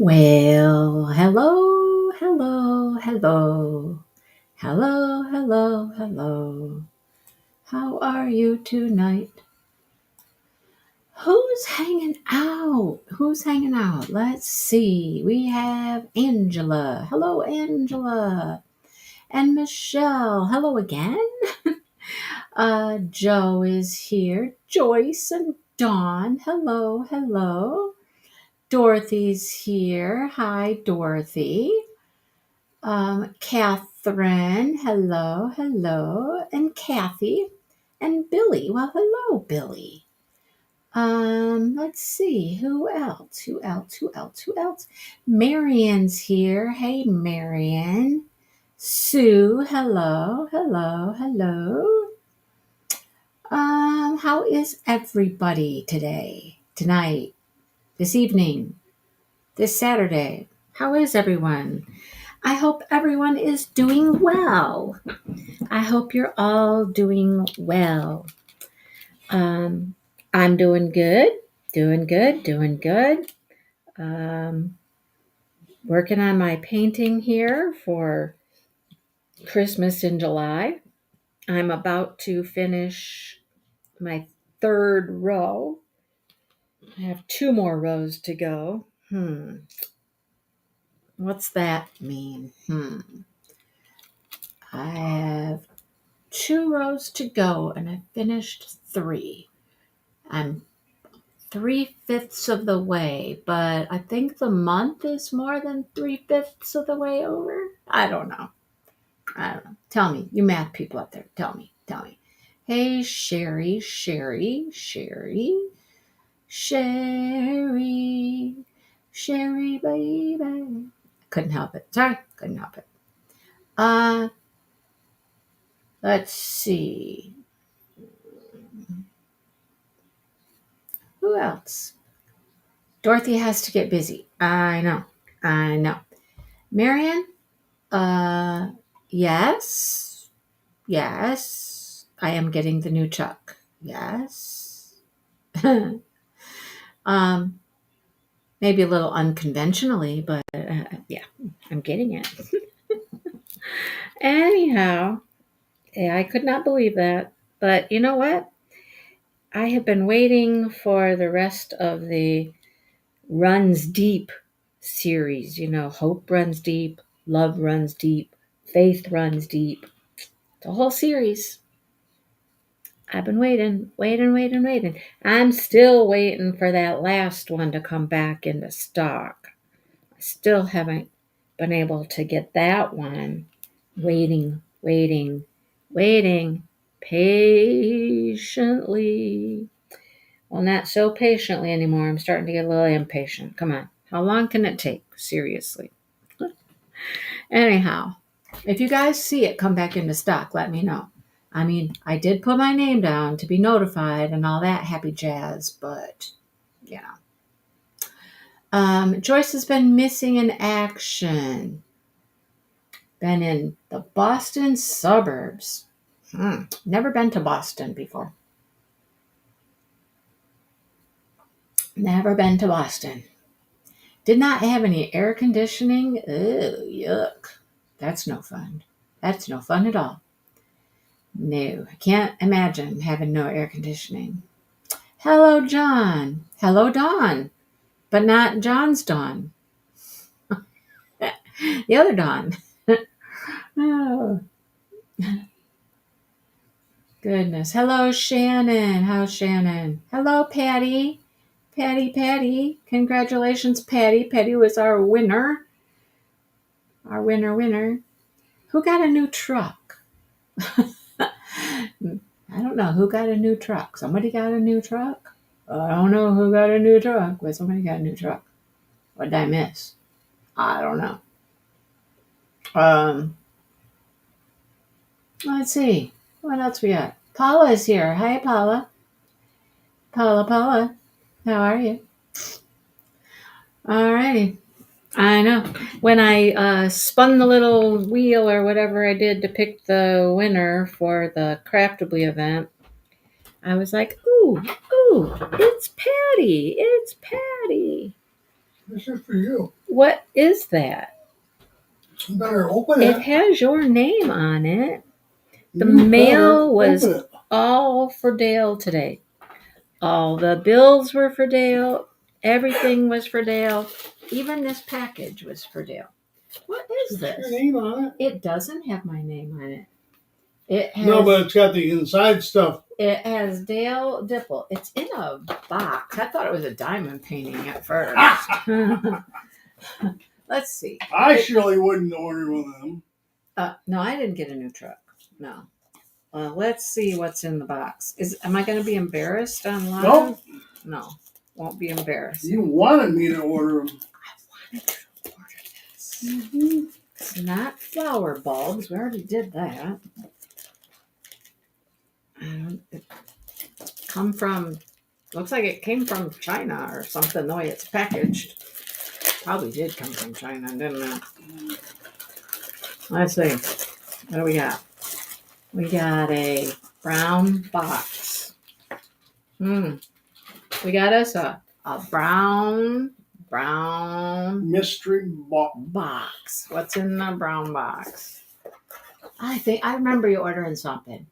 Well, hello, hello, hello. Hello, hello, hello. How are you tonight? Who's hanging out? Who's hanging out? Let's see. We have Angela. Hello, Angela. And Michelle. Hello again. Joe is here. Joyce and Dawn. Hello, hello. Dorothy's here. Hi, Dorothy. Catherine, hello, hello, and Kathy, and Billy. Well, hello, Billy. Let's see, who else? Who else? Marion's here. Hey, Marion. Sue, hello, hello, hello. How is everybody today, tonight, this evening, this Saturday? How is everyone? I hope everyone is doing well. I hope you're all doing well. I'm doing good, doing good, doing good. Working on my painting here for Christmas in July. I'm about to finish my third row. I have 2 more rows to go. What's that mean? I have 2 rows to go and I finished 3. I'm 3/5 of the way, but I think the month is more than 3/5 of the way over. I don't know. Tell me, you math people out there, tell me. Hey, Sherry, baby. Couldn't help it. Sorry, couldn't help it. Let's see. Who else? Dorothy has to get busy. I know. Marion? Yes. I am getting the new truck. Yes. Maybe a little unconventionally, but yeah, I'm getting it. Anyhow, I could not believe that. But you know what? I have been waiting for the rest of the Runs Deep series. Hope runs deep, love runs deep, faith runs deep. The whole series. I've been waiting. I'm still waiting for that last one to come back into stock. I still haven't been able to get that one. Waiting patiently. Well, not so patiently anymore. I'm starting to get a little impatient. Come on. How long can it take? Seriously. Anyhow, if you guys see it come back into stock, let me know. I mean, I did put my name down to be notified and all that happy jazz, but Joyce has been missing in action. Been in the Boston suburbs. Never been to Boston before. Never been to Boston. Did not have any air conditioning. Ew, yuck. That's no fun. That's no fun at all. No, I can't imagine having no air conditioning. Hello, John. Hello, Dawn. But not John's Dawn. The other Dawn. Oh, goodness. Hello, Shannon. How's Shannon? Hello, Patty. Patty. Congratulations, Patty. Patty was our winner. Our winner. Who got a new truck? I don't know who got a new truck. Somebody got a new truck? I don't know who got a new truck, but somebody got a new truck. What did I miss? I don't know. Let's see. What else we got? Paula is here. Hi, Paula. Paula. How are you? Alrighty. I know. When I spun the little wheel or whatever I did to pick the winner for the Craftably event, I was like, ooh, it's Patty. This is for you. What is that? You better open It it. has your name on it. The You better mail was open it. all for Dale today. All the bills were for Dale. Everything was for Dale. Even this package was for Dale. What is It's your this? name on it. It doesn't have my name on it. It has, No, but it's got the inside stuff. it has Dale Dipple. It's in a box. I thought it was a diamond painting at first. Let's see. I surely wouldn't order one of them. No, I didn't get a new truck. No. Let's see what's in the box. Am I going to be embarrassed online? Nope. No, won't be embarrassed. You wanted me to order them. I wanted to order this. Mm-hmm. It's not flower bulbs. We already did that. It looks like it came from China or something, the way it's packaged. Probably did come from China, didn't it? Let's see. What do we got? We got a brown box. We got us a brown mystery box. What's in the brown box? I remember you ordering something.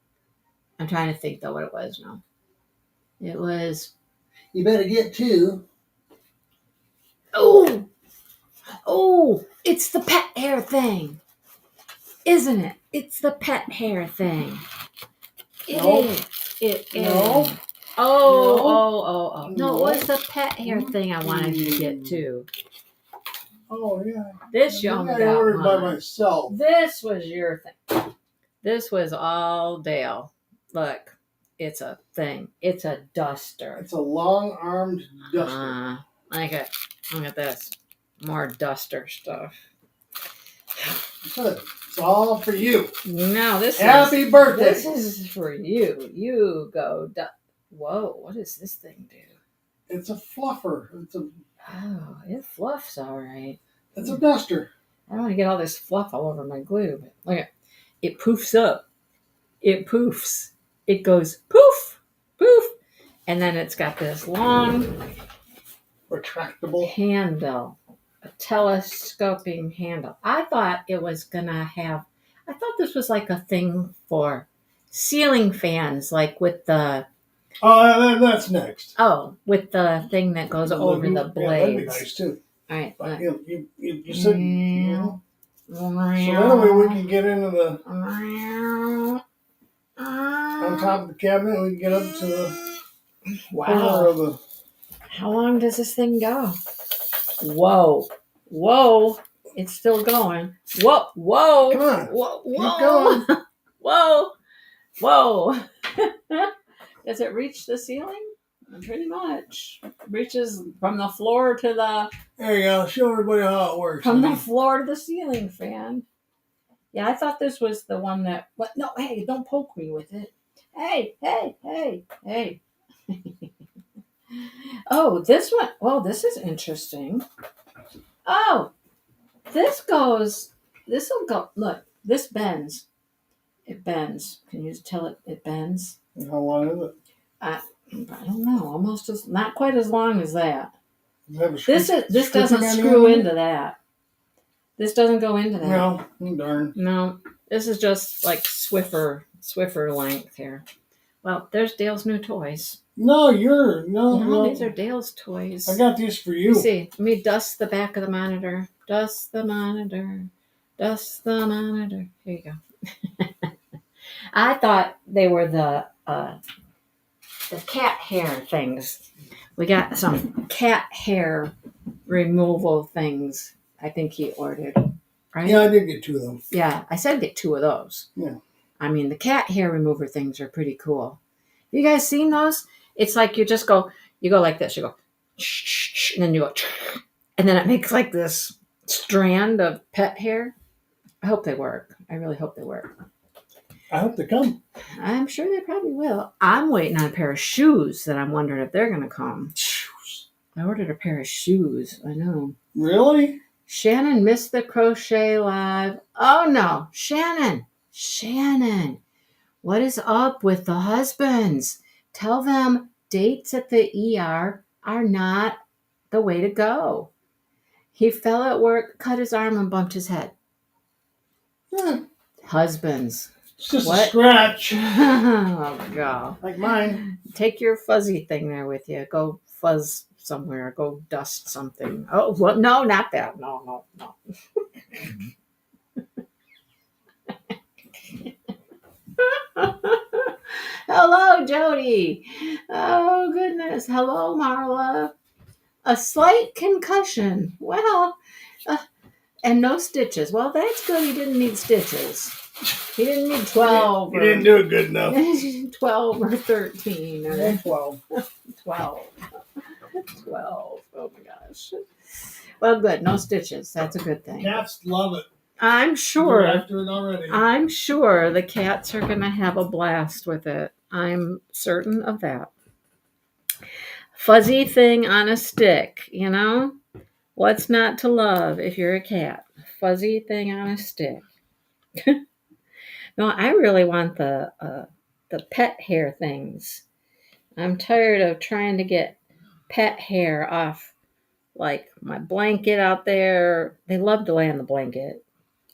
I'm trying to think though what it was now. It was. You better get two. Oh! It's the pet hair thing, isn't it? It's the pet hair thing. It is. It is. No. Oh. No, it was the pet hair thing I wanted you to get too. Oh, yeah. This you only got I ordered by one. myself. This was your thing. This was all Dale. Look, it's a thing. It's a duster. It's a long-armed duster. Like it. Look at this. More duster stuff. It's all for you. No, Happy birthday. This is for you. You go. Whoa, what does this thing do? It's a fluffer. Oh, it fluffs all right. It's a duster. I don't want to get all this fluff all over my glue. But look at it. Poofs up. It poofs. It goes poof, poof. And then it's got this long retractable handle. A telescoping handle. I thought it was gonna have. I thought this was like a thing for ceiling fans, like with the. Oh, that's next. Oh, with the thing that goes over the blades. Yeah, that'd be nice too. All right. But you said. So that way we can get into the on top of the cabinet. And we can get up to the corner of the. How long does this thing go? Whoa. It's still going. Whoa. Come on. Whoa. Keep going. Whoa. Does it reach the ceiling? Pretty much. It reaches from the floor to the... There you go. Show everybody how it works. From the floor to the ceiling fan. Yeah, I thought this was the one that... What? No, hey, don't poke me with it. Hey. Oh, this one. Well, this is interesting. Oh, this will go. Look, this bends. It bends. Can you tell it bends? How long is it? I don't know. Almost not quite as long as that. This doesn't screw into that. This doesn't go into that. No, darn. No, this is just like Swiffer length here. Well, there's Dale's new toys. No, these are Dale's toys. I got these for you. See, let me dust the back of the monitor. Dust the monitor. Here you go. I thought they were the cat hair things. We got some cat hair removal things. I think he ordered, right? Yeah, I did get two of them. Yeah, I said get two of those. Yeah. I mean, the cat hair remover things are pretty cool. You guys seen those? It's like you go like this. You go, and then you go, and then it makes like this strand of pet hair. I hope they work. I really hope they work. I hope they come. I'm sure they probably will. I'm waiting on a pair of shoes that I'm wondering if they're going to come. Shoes. I ordered a pair of shoes. I know. Really? Shannon missed the crochet live. Oh, no. Shannon. What is up with the husbands? Tell them dates at the ER are not the way to go. He fell at work, cut his arm, and bumped his head. Yeah. Husbands. It's just What? a scratch. Oh, God. Like mine. Take your fuzzy thing there with you. Go fuzz somewhere. Go dust something. Oh, well, no, not that. No. Hello, Jody. Oh, goodness. Hello, Marla. A slight concussion. Well, and no stitches. Well, that's good. He didn't need stitches. He didn't need 12. He didn't do it good enough. 12 or 13. Or 12. 12. 12. Oh, my gosh. Well, good. No stitches. That's a good thing. Cats love it. I'm sure. They're after it already. I'm sure the cats are going to have a blast with it. I'm certain of that. Fuzzy thing on a stick, you know? What's not to love if you're a cat? Fuzzy thing on a stick. No, I really want the pet hair things. I'm tired of trying to get pet hair off, like my blanket out there. They love to lay on the blanket,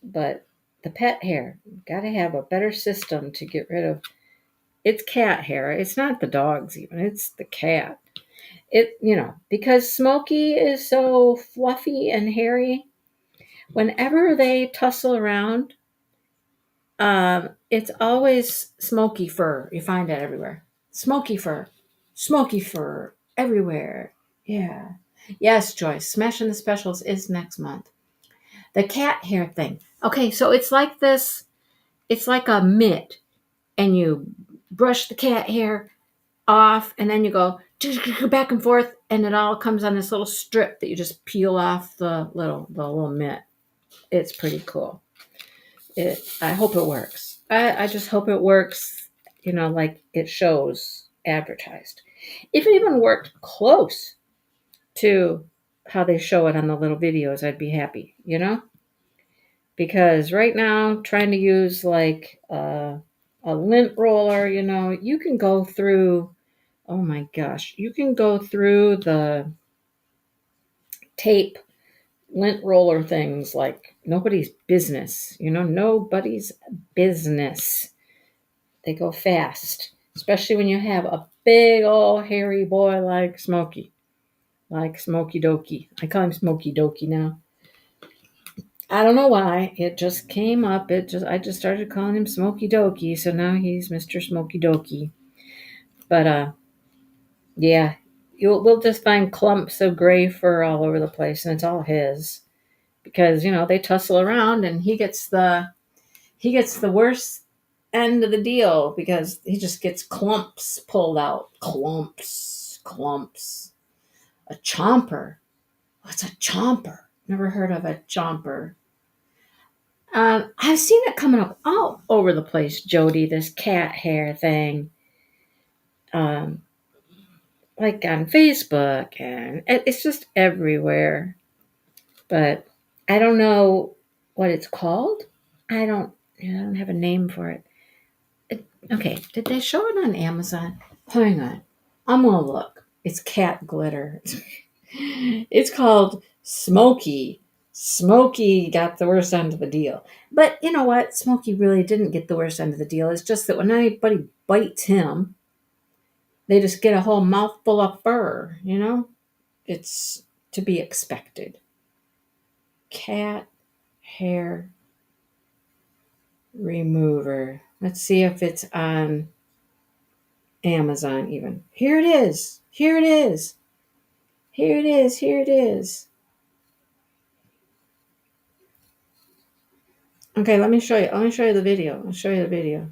but the pet hair, got to have a better system to get rid of. It's cat hair. It's not the dogs even. It's the cat. Because Smokey is so fluffy and hairy. Whenever they tussle around, it's always smoky fur. You find that everywhere. Smoky fur everywhere. Yeah. Yes, Joyce. Smashing the Specials is next month. The cat hair thing. Okay, so it's like this. It's like a mitt, and you brush the cat hair off, and then you go back and forth, and it all comes on this little strip that you just peel off the little mitt. It's pretty cool. I hope it works. I just hope it works, like it shows advertised. If it even worked close to how they show it on the little videos, I'd be happy, Because right now, trying to use like a lint roller, you can go through, oh my gosh, you can go through the tape lint roller things like nobody's business, nobody's business. They go fast, especially when you have a big old hairy boy like Smokey Dokie. I call him Smokey Dokie now. I don't know why. It just came up. I just started calling him Smokey Dokie, so now he's Mr. Smokey Dokie. But yeah, we'll just find clumps of gray fur all over the place, and it's all his. Because they tussle around, and he gets the worst end of the deal because he just gets clumps pulled out. Clumps. A chomper. What's a chomper? Never heard of a chomper. I've seen it coming up all over the place, Jody, this cat hair thing. Like on Facebook, and it's just everywhere. But I don't know what it's called. I don't have a name for it. Okay, did they show it on Amazon? Hang on. I'm going to look. It's cat glitter. It's called Smokey. Smokey got the worst end of the deal. But you know what? Smokey really didn't get the worst end of the deal. It's just that when anybody bites him, they just get a whole mouthful of fur, It's to be expected. Cat hair remover. Let's see if it's on Amazon even. Here it is. Okay, let me show you. Let me show you the video. I'll show you the video.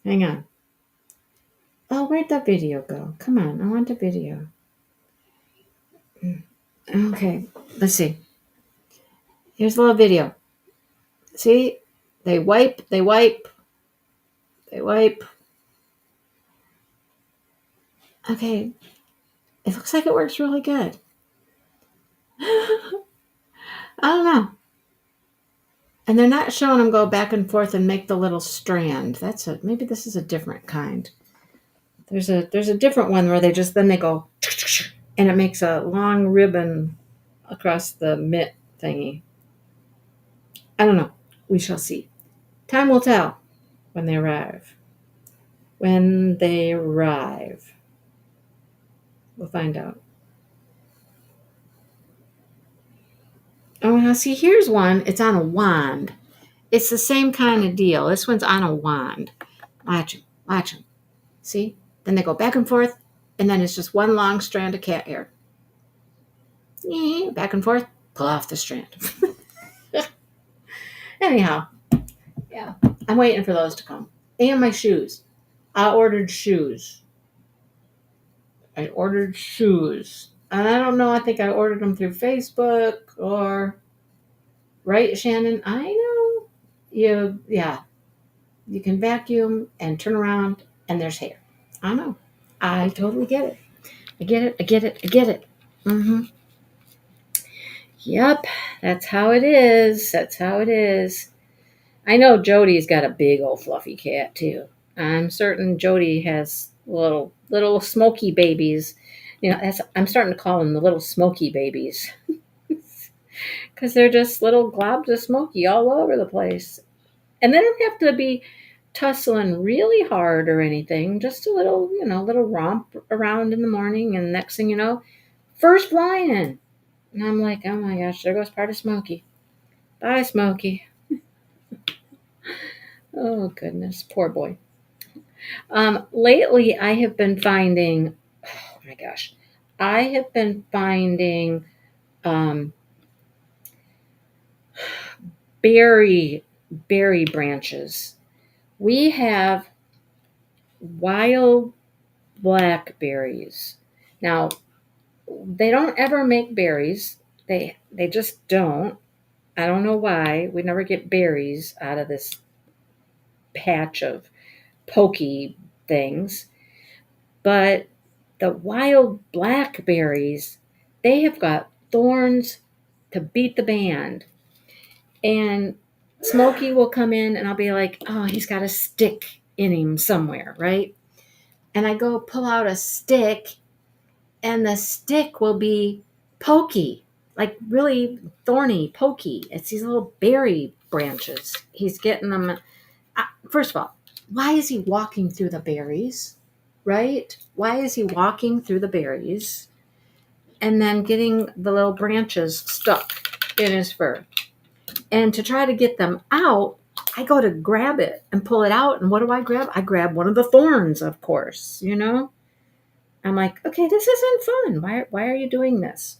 Hang on. Oh, where'd that video go? Come on, I want the video. Okay, let's see. Here's a little video. See? They wipe. Okay. It looks like it works really good. I don't know. And they're not showing them go back and forth and make the little strand. Maybe this is a different kind. There's a different one where they go and it makes a long ribbon across the mitt thingy. I don't know. We shall see. Time will tell when they arrive. When they arrive, we'll find out. Oh, now see, here's one. It's on a wand. It's the same kind of deal. This one's on a wand. Watch him. Watch him. See? Then they go back and forth, and then it's just one long strand of cat hair. Back and forth, pull off the strand. Anyhow, yeah, I'm waiting for those to come. And my shoes. I ordered shoes. And I don't know, I think I ordered them through Facebook or... Right, Shannon? I know. You can vacuum and turn around and there's hair. I know. I totally get it. I get it. Mm-hmm. Yep, that's how it is. I know Jody's got a big old fluffy cat too. I'm certain Jody has little smoky babies. I'm starting to call them the little smoky babies. Because they're just little globs of smoky all over the place. And they don't have to be tussling really hard or anything. Just a little romp around in the morning, and next thing you know, first flying. And I'm like, oh my gosh, there goes part of Smokey. Bye, Smokey. Oh goodness, poor boy. Lately I have been finding, oh my gosh, berry branches. We have wild blackberries. Now, they don't ever make berries. They just don't. I don't know why. We never get berries out of this patch of pokey things. But the wild blackberries, they have got thorns to beat the band. And Smokey will come in and I'll be like, oh, he's got a stick in him somewhere, right? And I go pull out a stick, and the stick will be pokey, like really thorny, pokey. It's these little berry branches. He's getting them. First of all, why is he walking through the berries, right? Why is he walking through the berries and then getting the little branches stuck in his fur? And to try to get them out, I go to grab it and pull it out. And what do I grab? I grab one of the thorns, of course, I'm like, okay, this isn't fun. Why are you doing this?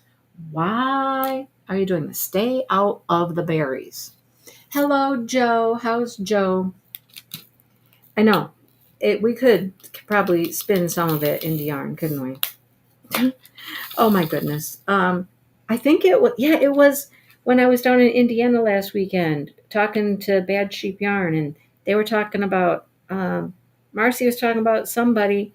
Why are you doing this? Stay out of the berries. Hello, Joe. How's Joe? I know. We could probably spin some of it into yarn, couldn't we? Oh my goodness. I think it was when I was down in Indiana last weekend talking to Bad Sheep Yarn, and they were talking about Marcy was talking about somebody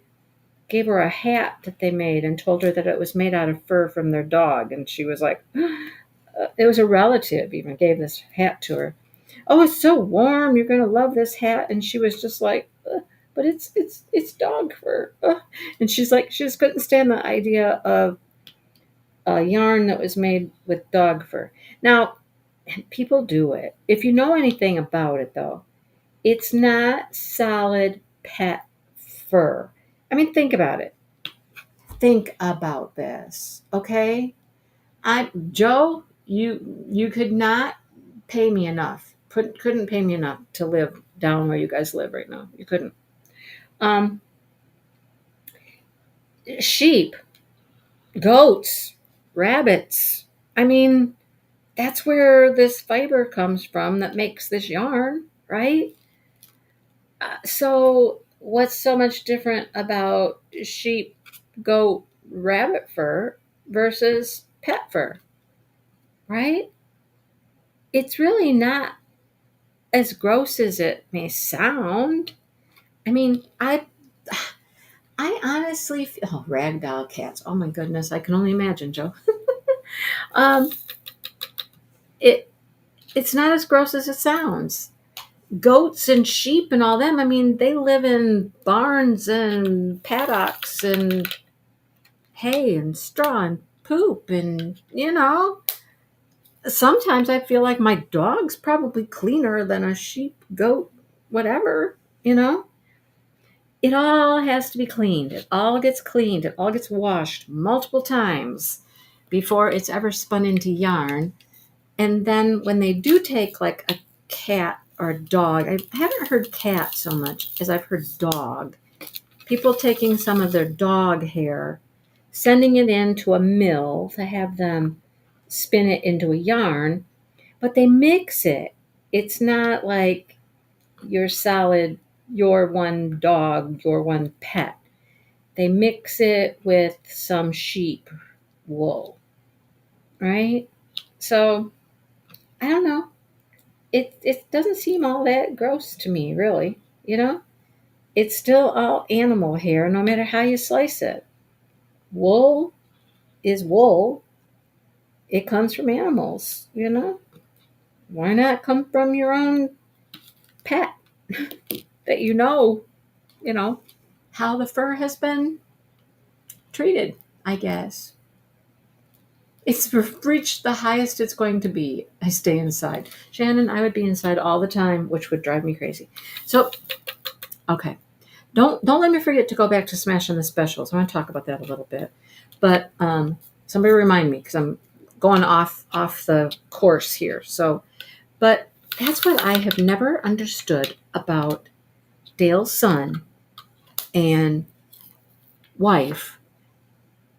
gave her a hat that they made and told her that it was made out of fur from their dog, and she was like, it was a relative even gave this hat to her. Oh, it's so warm, you're gonna love this hat. And she was just like, but it's dog fur. And she's like, she just couldn't stand the idea of a yarn that was made with dog fur. Now, people do it. If you know anything about it, though, it's not solid pet fur. I mean, think about it. Think about this, okay? Joe, you could not pay me enough. Couldn't pay me enough to live down where you guys live right now. You couldn't. Sheep, goats, rabbits. I mean, that's where this fiber comes from that makes this yarn, right? So what's so much different about sheep, goat, rabbit fur versus pet fur, right? It's really not as gross as it may sound. I mean, I honestly feel, ragdoll cats. Oh my goodness, I can only imagine, Joe. It's not as gross as it sounds. Goats and sheep and all them, I mean, they live in barns and paddocks and hay and straw and poop. And, sometimes I feel like my dog's probably cleaner than a sheep, goat, whatever, It all has to be cleaned. It all gets cleaned. It all gets washed multiple times before it's ever spun into yarn. And then when they do take like a cat or a dog, I haven't heard cat so much as I've heard dog. People taking some of their dog hair, sending it into a mill to have them spin it into a yarn, but they mix it. It's not like your solid, your one dog, your one pet. They mix it with some sheep wool, right? So I don't know. It doesn't seem all that gross to me, really. It's still all animal hair, no matter how you slice it. Wool is wool. It comes from animals. Why not come from your own pet that you know how the fur has been treated, I guess. It's reached the highest it's going to be. I stay inside. Shannon, I would be inside all the time, which would drive me crazy. So, okay. Don't let me forget to go back to Smashing the Specials. I want to talk about that a little bit. But somebody remind me, because I'm going off the course here. But that's what I have never understood about Dale's son and wife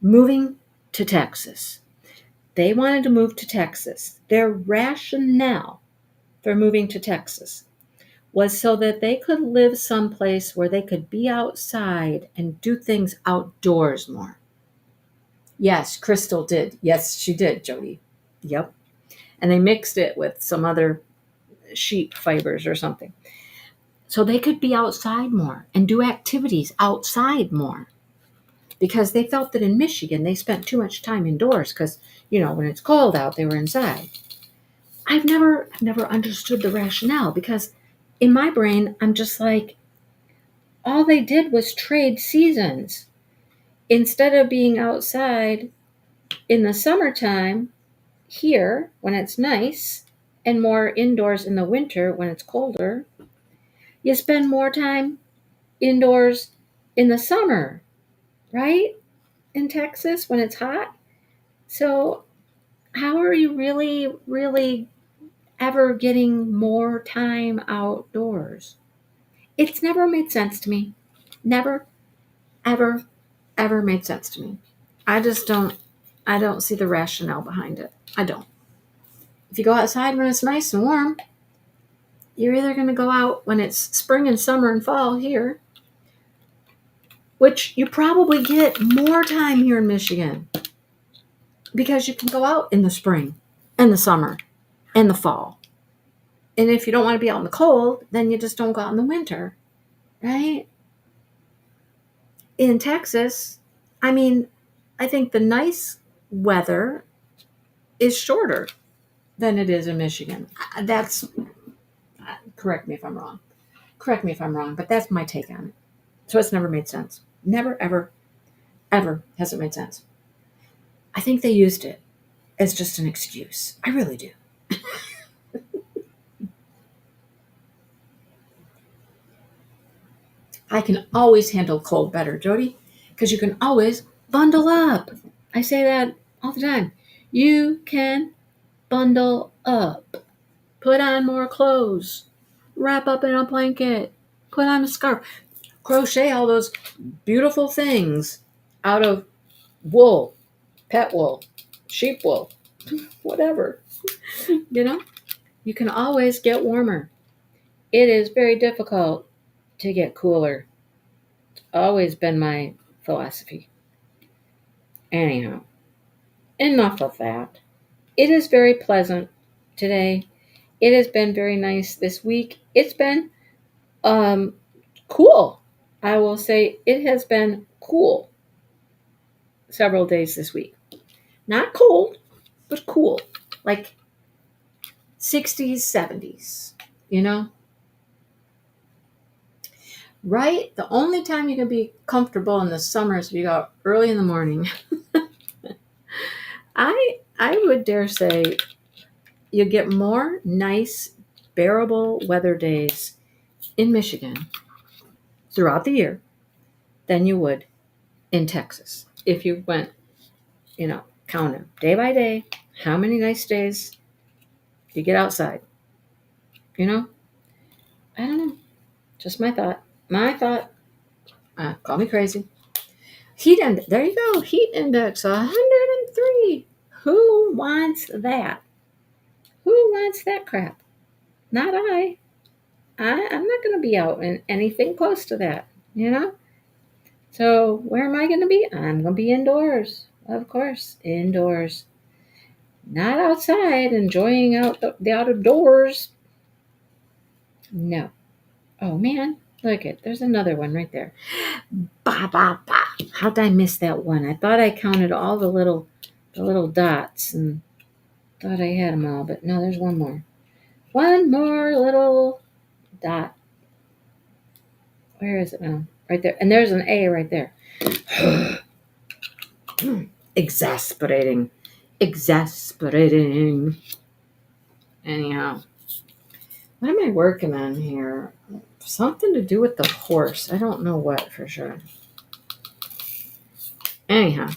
moving to Texas. They wanted to move to Texas. Their rationale for moving to Texas was so that they could live someplace where they could be outside and do things outdoors more. Yes, Crystal did. Yes, she did, Jody. Yep. And they mixed it with some other sheep fibers or something. So they could be outside more and do activities outside more. Because they felt that in Michigan they spent too much time indoors because, when it's cold out, they were inside. I've never understood the rationale because in my brain, I'm just like, all they did was trade seasons. Instead of being outside in the summertime here when it's nice and more indoors in the winter when it's colder, you spend more time indoors in the summer, right? In Texas when it's hot. So how are you really, really ever getting more time outdoors? It's never made sense to me. Never, ever, ever made sense to me. I don't see the rationale behind it. I don't. If you go outside when it's nice and warm, you're either going to go out when it's spring and summer and fall here, which you probably get more time here in Michigan because you can go out in the spring and the summer and the fall. And if you don't want to be out in the cold, then you just don't go out in the winter, right? In Texas, I think the nice weather is shorter than it is in Michigan. Correct me if I'm wrong. But that's my take on it. So it's never made sense. Never, ever, ever has it made sense. I think they used it as just an excuse. I really do. I can always handle cold better, Jody, because you can always bundle up. I say that all the time. You can bundle up. Put on more clothes. Wrap up in a blanket. Put on a scarf. Crochet all those beautiful things out of wool, pet wool, sheep wool, whatever. You can always get warmer. It is very difficult to get cooler. It's always been my philosophy. Anyhow, enough of that. It is very pleasant today. It has been very nice this week. It's been cool. I will say it has been cool several days this week. Not cold, but cool. Like 60s, 70s, Right? The only time you can be comfortable in the summer is if you go early in the morning. I would dare say you get more nice, bearable weather days in Michigan throughout the year than you would in Texas. If you went, count them day by day, how many nice days you get outside. I don't know. Just my thought. My thought. Call me crazy. There you go. Heat index 103. Who wants that? Who wants that crap? Not I. I'm not going to be out in anything close to that, So where am I going to be? I'm going to be indoors. Of course, indoors. Not outside enjoying the outdoors. No. Oh, man. Look it. There's another one right there. Ba, ba, ba. How did I miss that one? I thought I counted all the little dots and thought I had them all, but no, there's one more. One more little dot. Where is it now? Right there. And there's an A right there. Exasperating. Anyhow. What am I working on here? Something to do with the horse. I don't know what for sure. Anyhow.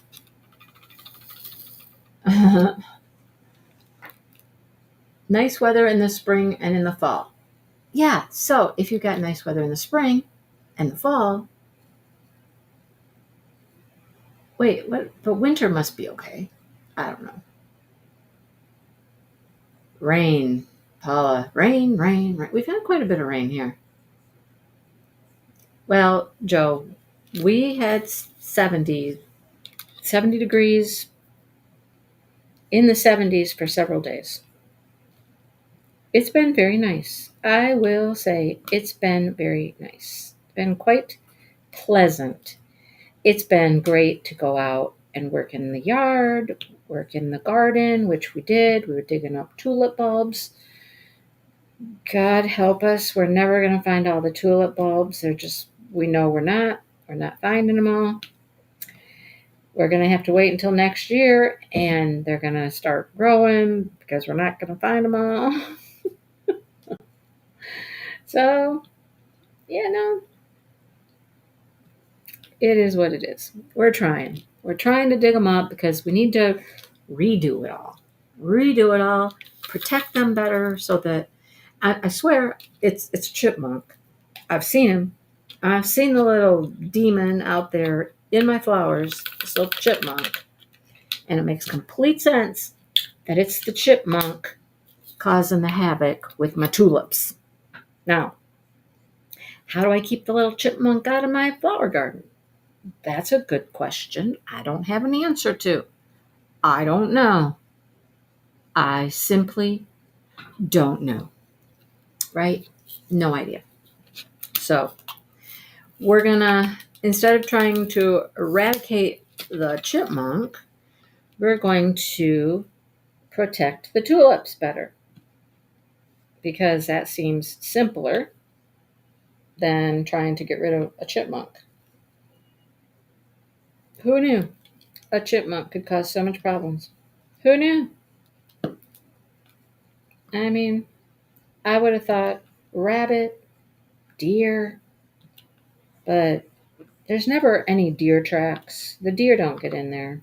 Nice weather in the spring and in the fall. Yeah, so if you got nice weather in the spring and the fall, wait, what? But winter must be okay. I don't know. Rain, Paula. Rain. We've had quite a bit of rain here. Well, Joe, we had 70 degrees in the 70s for several days. It's been very nice. I will say it's been very nice. It's been quite pleasant. It's been great to go out and work in the yard, work in the garden, which we did. We were digging up tulip bulbs. God help us. We're never going to find all the tulip bulbs. We know we're not finding them all. We're going to have to wait until next year and they're going to start growing because we're not going to find them all. So, it is what it is. We're trying. We're trying to dig them up because we need to redo it all, protect them better so that, I swear, it's a chipmunk. I've seen him. I've seen the little demon out there in my flowers, this little chipmunk. And it makes complete sense that it's the chipmunk causing the havoc with my tulips. Now, how do I keep the little chipmunk out of my flower garden? That's a good question. I don't have an answer to. I don't know. I simply don't know. Right? No idea. So, we're going to, instead of trying to eradicate the chipmunk, we're going to protect the tulips better. Because that seems simpler than trying to get rid of a chipmunk. Who knew a chipmunk could cause so much problems? Who knew? I mean, I would have thought rabbit, deer, but there's never any deer tracks. The deer don't get in there.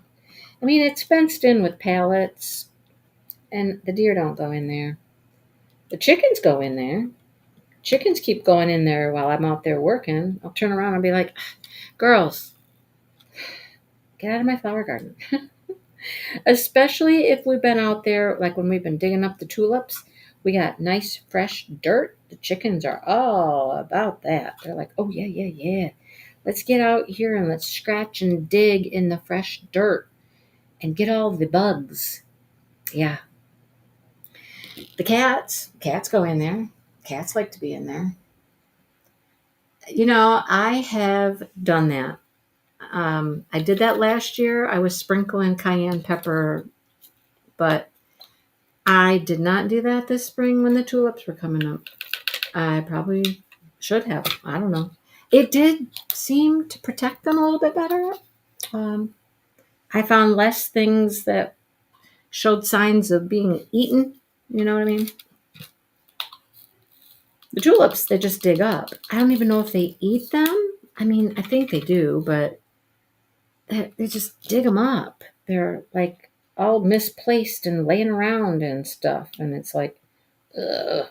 I mean, it's fenced in with pallets, and the deer don't go in there. The chickens go in there. Chickens keep going in there while I'm out there working. I'll turn around and be like, girls, get out of my flower garden. Especially if we've been out there, like when we've been digging up the tulips, we got nice fresh dirt. The chickens are all about that. They're like, oh yeah. Let's get out here and let's scratch and dig in the fresh dirt and get all the bugs. Yeah. The cats go in there. Cats like to be in there. I have done that. I did that last year. I was sprinkling cayenne pepper, but I did not do that this spring when the tulips were coming up. I probably should have. I don't know. It did seem to protect them a little bit better. I found less things that showed signs of being eaten. You know what I mean? The tulips, they just dig up. I don't even know if they eat them. I mean, I think they do, but they just dig them up. They're like all misplaced and laying around and stuff. And it's like, ugh,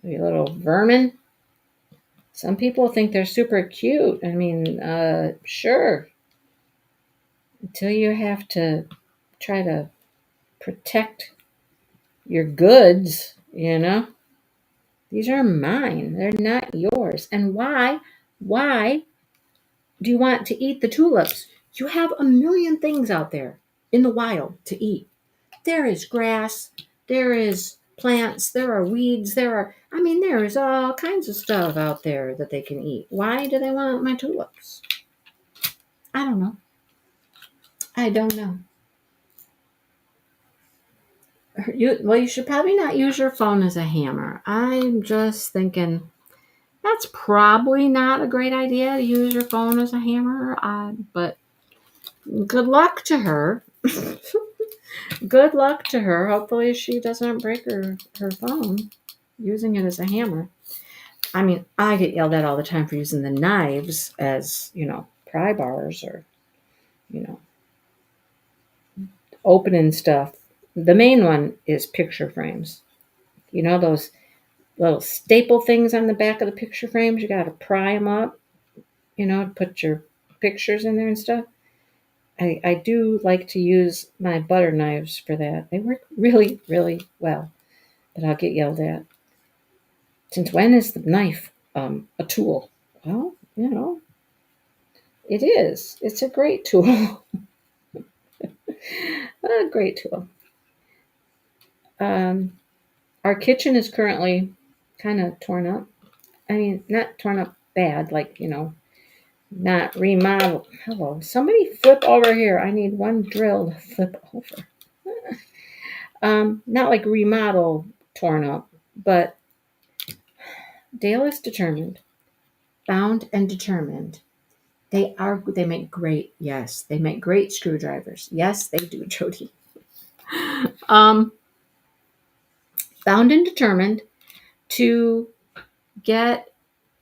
you little vermin. Some people think they're super cute. I mean, sure. Until you have to try to protect your goods, you know? These are mine. They're not yours. And why? Why do you want to eat the tulips? You have a million things out there in the wild to eat. There is grass, there is plants, there are weeds, there is all kinds of stuff out there that they can eat. Why do they want my tulips? I don't know. I don't know. You should probably not use your phone as a hammer. I'm just thinking that's probably not a great idea to use your phone as a hammer, but good luck to her. Good luck to her. Hopefully she doesn't break her phone using it as a hammer. I mean, I get yelled at all the time for using the knives as, pry bars or, opening stuff. The main one is picture frames. You know those little staple things on the back of the picture frames? You got to pry them up, to put your pictures in there and stuff. I do like to use my butter knives for that. They work really, really well, but I'll get yelled at. Since when is the knife a tool? Well, it is. It's a great tool. A great tool. Our kitchen is currently kind of torn up. I mean, not torn up bad, like, not remodeled. Hello, somebody flip over here. I need one drill to flip over. Not like remodel torn up, but Dale is determined, bound and determined. They make great screwdrivers. Yes, they do, Jody. Bound and determined to get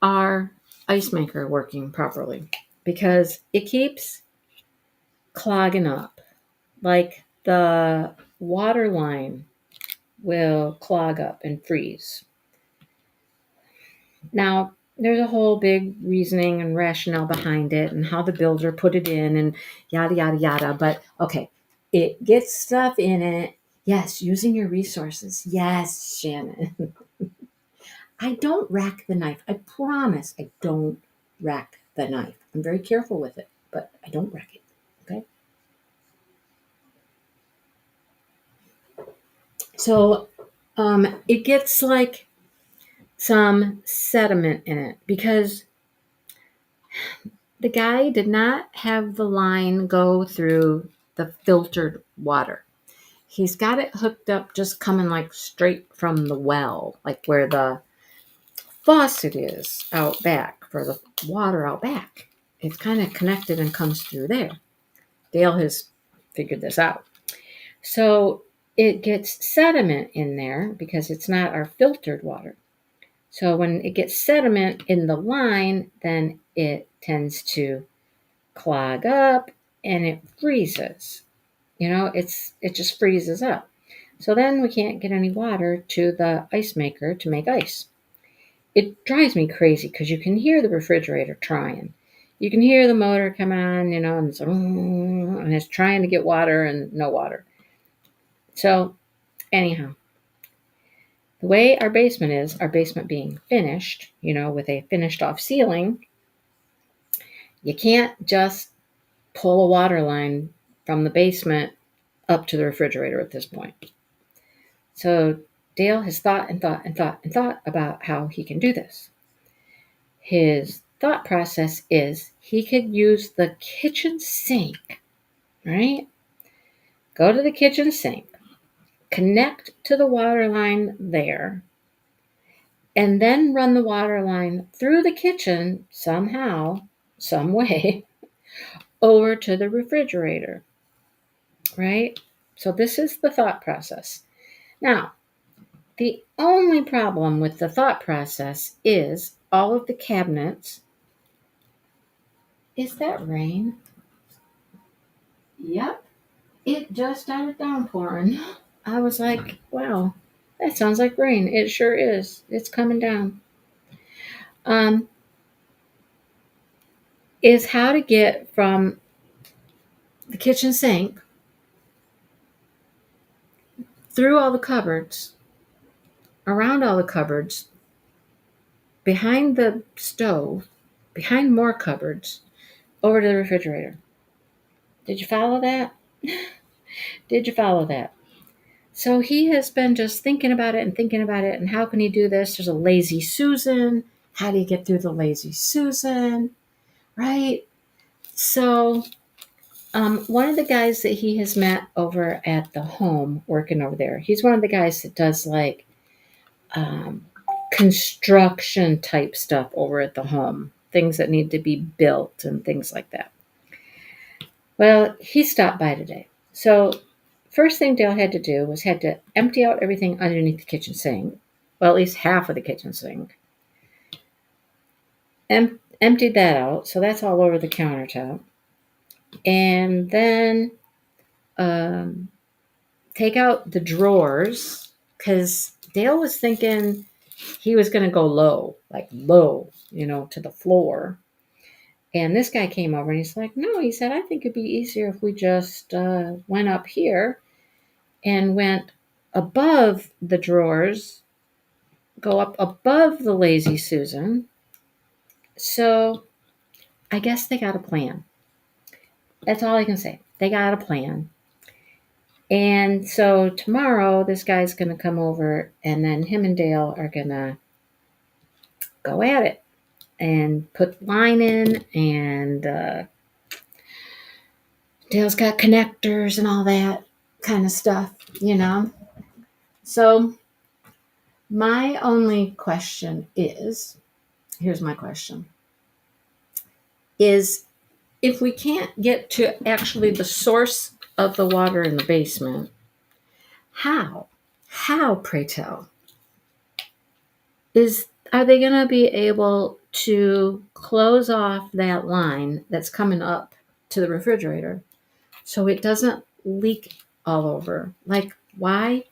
our ice maker working properly because it keeps clogging up. Like the water line will clog up and freeze. Now, there's a whole big reasoning and rationale behind it and how the builder put it in and yada, yada, yada. But okay, it gets stuff in it. Yes, using your resources. Yes, Shannon. I don't rack the knife. I promise I don't rack the knife. I'm very careful with it, but I don't rack it. Okay? So it gets like some sediment in it because the guy did not have the line go through the filtered water. He's got it hooked up just coming like straight from the well, like where the faucet is out back for the water out back. It's kind of connected and comes through there. Dale has figured this out. So it gets sediment in there because it's not our filtered water. So when it gets sediment in the line, then it tends to clog up and it freezes. It just freezes up. So then we can't get any water to the ice maker to make ice. It drives me crazy because you can hear the refrigerator trying. You can hear the motor come on, and it's trying to get water and no water. So anyhow, the way our basement being finished, with a finished off ceiling, you can't just pull a water line from the basement up to the refrigerator at this point. So Dale has thought and thought and thought and thought about how he can do this. His thought process is he could use the kitchen sink, right? Go to the kitchen sink, connect to the water line there, and then run the water line through the kitchen somehow, some way, over to the refrigerator, right? So this is the thought process. Now, the only problem with the thought process is all of the cabinets. Is that rain? Yep. It just started downpouring. I was like, wow, that sounds like rain. It sure is. It's coming down. Is how to get from the kitchen sink through all the cupboards, around all the cupboards, behind the stove, behind more cupboards, over to the refrigerator. Did you follow that? Did you follow that? So he has been just thinking about it, and how can he do this? There's a lazy Susan. How do you get through the lazy Susan? Right? So one of the guys that he has met over at the home, working over there, he's one of the guys that does like construction type stuff over at the home, things that need to be built and things like that. Well, he stopped by today. So first thing Dale had to do was had to empty out everything underneath the kitchen sink. Well, at least half of the kitchen sink. Emptied that out, so that's all over the countertop. And then take out the drawers, because Dale was thinking he was going to go low, to the floor. And this guy came over and he's like, no, he said, I think it'd be easier if we just went up here and went above the drawers, go up above the lazy Susan. So I guess they got a plan. That's all I can say. They got a plan. And so tomorrow, this guy's going to come over, and then him and Dale are going to go at it and put line in, and Dale's got connectors and all that kind of stuff, So my only question is, here's my question, is if we can't get to actually the source of the water in the basement, how, pray tell, are they going to be able to close off that line that's coming up to the refrigerator so it doesn't leak all over? Like, why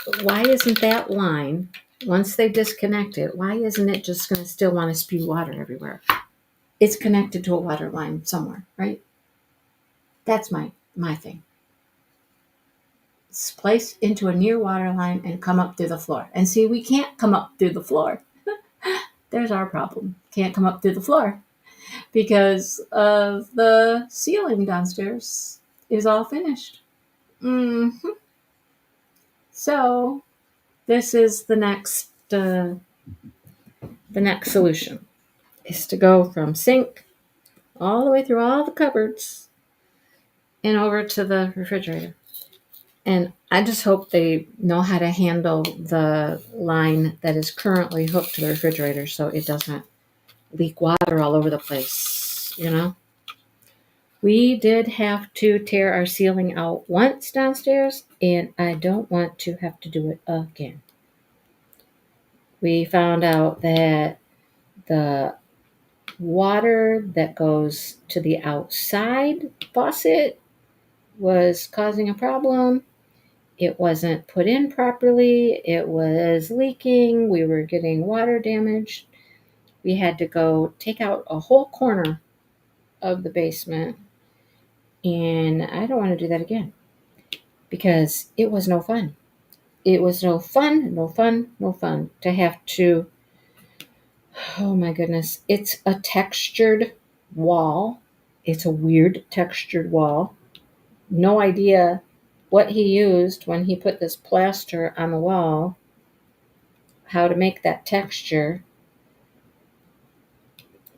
isn't that line, once they disconnect it, why isn't it just going to still want to spew water everywhere? It's connected to a water line somewhere, right? That's my thing. It's placed into a near water line and come up through the floor. And see, we can't come up through the floor. There's our problem. Can't come up through the floor because of the ceiling downstairs is all finished. So this is the next solution, is to go from sink all the way through all the cupboards and over to the refrigerator. And I just hope they know how to handle the line that is currently hooked to the refrigerator so it doesn't leak water all over the place, We did have to tear our ceiling out once downstairs, and I don't want to have to do it again. We found out that the water that goes to the outside faucet was causing a problem. It wasn't put in properly. It was leaking. We were getting water damage. We had to go take out a whole corner of the basement. And I don't want to do that again because it was no fun. It was no fun to have to, oh my goodness. It's a textured wall. It's a weird textured wall. No idea what he used when he put this plaster on the wall, how to make that texture.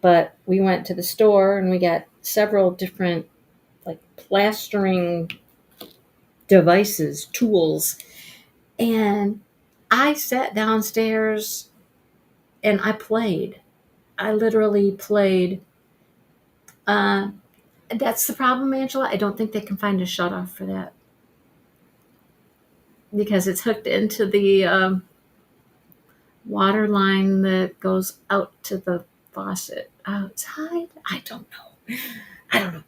But we went to the store and we got several different like plastering devices, tools. And I sat downstairs and I played. I literally played. That's the problem, Angela. I don't think they can find a shut off for that. because it's hooked into the water line that goes out to the faucet outside. I don't know.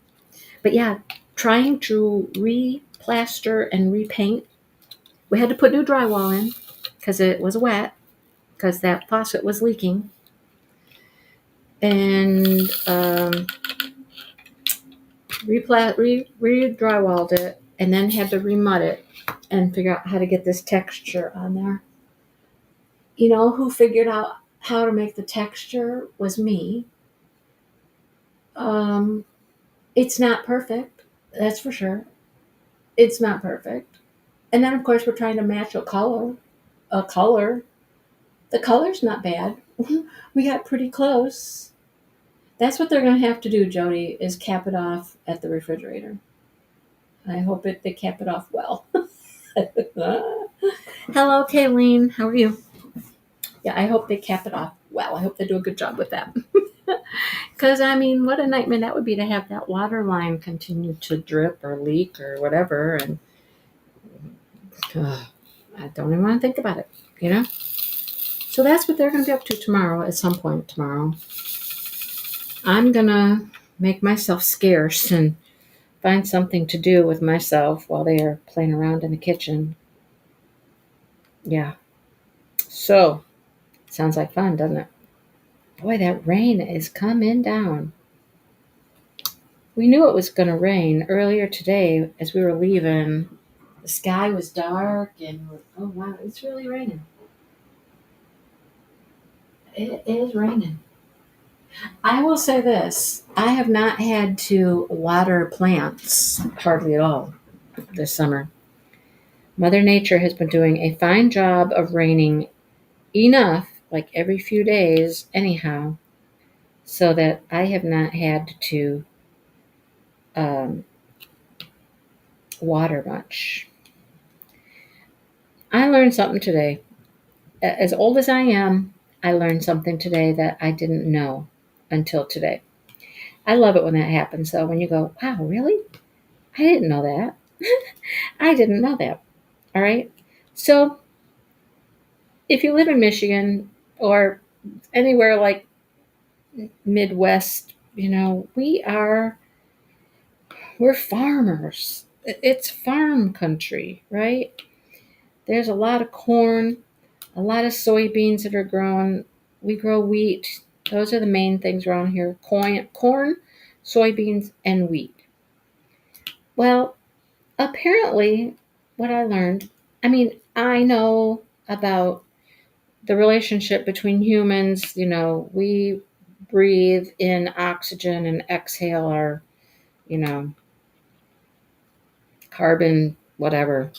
But yeah, trying to re-plaster and repaint. We had to put new drywall in because it was wet, because that faucet was leaking. And re-drywalled it, and then had to remud it and figure out how to get this texture on there. You know who figured out how to make the texture was me. It's not perfect, that's for sure. It's not perfect. And then of course we're trying to match a color. The color's not bad. We got pretty close. That's what they're going to have to do, Jody, is cap it off at the refrigerator. I hope they cap it off well. Hello, Kayleen. How are you? Yeah, I hope they cap it off well. I hope they do a good job with that. Because, I mean, what a nightmare that would be to have that water line continue to drip or leak or whatever. And I don't even want to think about it, you know? So that's what they're going to be up to tomorrow, at some point tomorrow. I'm going to make myself scarce and find something to do with myself while they are playing around in the kitchen. Yeah. So, sounds like fun, doesn't it? Boy, that rain is coming down. We knew it was going to rain earlier today as we were leaving. The sky was dark and, oh wow, it's really raining. It is raining. I will say this. I have not had to water plants hardly at all this summer. Mother Nature has been doing a fine job of raining enough, like every few days anyhow, so that I have not had to water much. I learned something today. As old as I am, I learned something today that I didn't know until today. I love it when that happens, though, when you go, wow, really? I didn't know that. I didn't know that. All right? So, if you live in Michigan or anywhere like Midwest, we're farmers. It's farm country, right? There's a lot of corn, a lot of soybeans that are grown. We grow wheat. Those are the main things around here. Corn, soybeans, and wheat. Well, apparently, what I learned, I know about the relationship between humans. We breathe in oxygen and exhale our, carbon, whatever.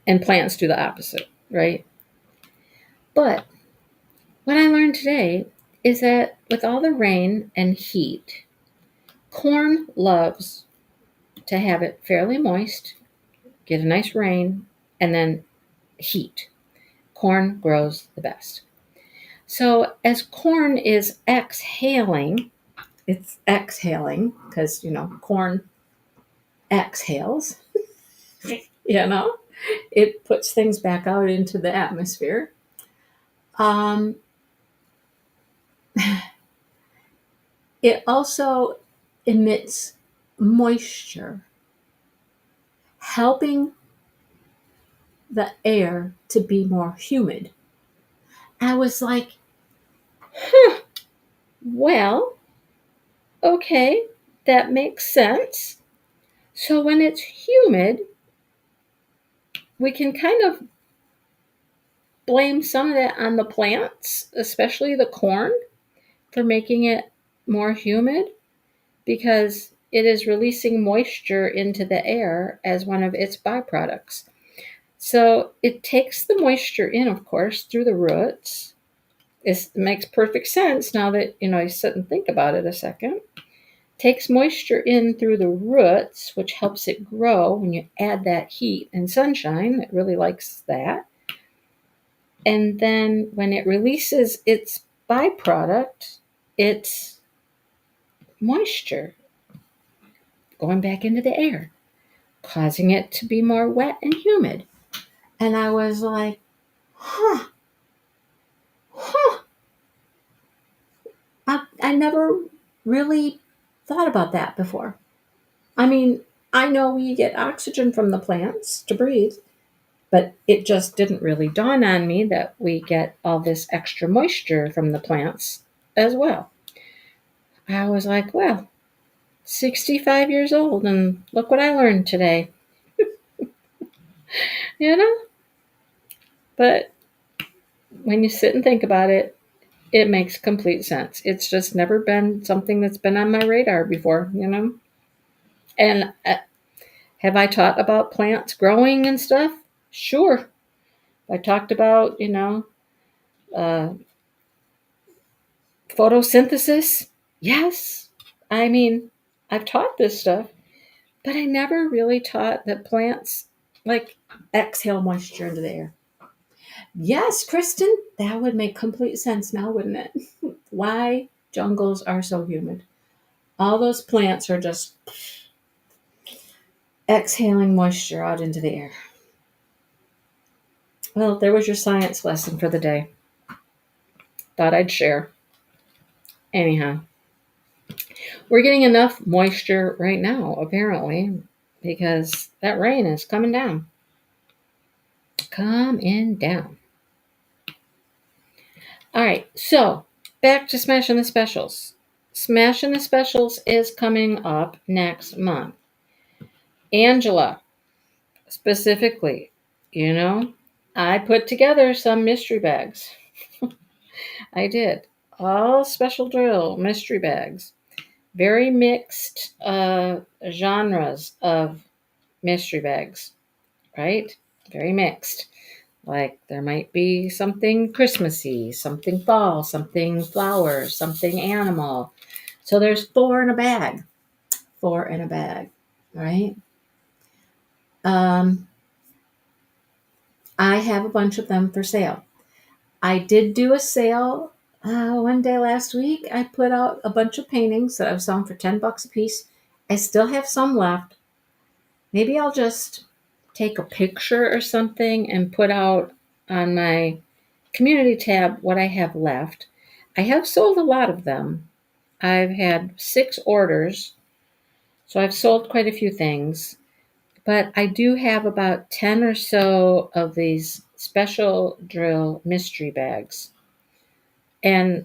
And plants do the opposite, right? But what I learned today is that with all the rain and heat, corn loves to have it fairly moist, get a nice rain, and then heat. Corn grows the best. So as corn is exhaling, it's exhaling because, corn exhales, it puts things back out into the atmosphere. It also emits moisture, helping the air to be more humid. I was like, well, okay, that makes sense. So when it's humid, we can kind of blame some of that on the plants, especially the corn, for making it more humid, because it is releasing moisture into the air as one of its byproducts. So it takes the moisture in, of course, through the roots. It makes perfect sense now that, you sit and think about it a second. Takes moisture in through the roots, which helps it grow when you add that heat and sunshine. It really likes that. And then when it releases its byproduct, it's moisture going back into the air, causing it to be more wet and humid. And I was like, huh. I never really thought about that before. I mean, I know we get oxygen from the plants to breathe, but it just didn't really dawn on me that we get all this extra moisture from the plants as well. I was like, well, 65 years old, and look what I learned today. You know? But when you sit and think about it, it makes complete sense. It's just never been something that's been on my radar before, you know? And have I taught about plants growing and stuff? Sure. I talked about, uh, photosynthesis. Yes. I mean, I've taught this stuff, but I never really taught that plants like exhale moisture into the air. Yes, Kristen, that would make complete sense now, wouldn't it? Why jungles are so humid. All those plants are just exhaling moisture out into the air. Well, there was your science lesson for the day. Thought I'd share. Anyhow, we're getting enough moisture right now, apparently, because that rain is coming down. Coming down. All right, so back to Smashing the Specials. Smashing the Specials is coming up next month. Angela, specifically, I put together some mystery bags. I did. All special drill mystery bags. Very mixed genres of mystery bags, right? Very mixed. Like there might be something Christmassy, something fall, something flower, something animal. So there's 4 in a bag. 4 in a bag, right? I have a bunch of them for sale. I did do a sale one day last week. I put out a bunch of paintings that I was selling for $10 a piece. I still have some left. Maybe I'll just take a picture or something and put out on my community tab what I have left. I have sold a lot of them. I've had 6 orders, so I've sold quite a few things. But I do have about 10 or so of these special drill mystery bags. And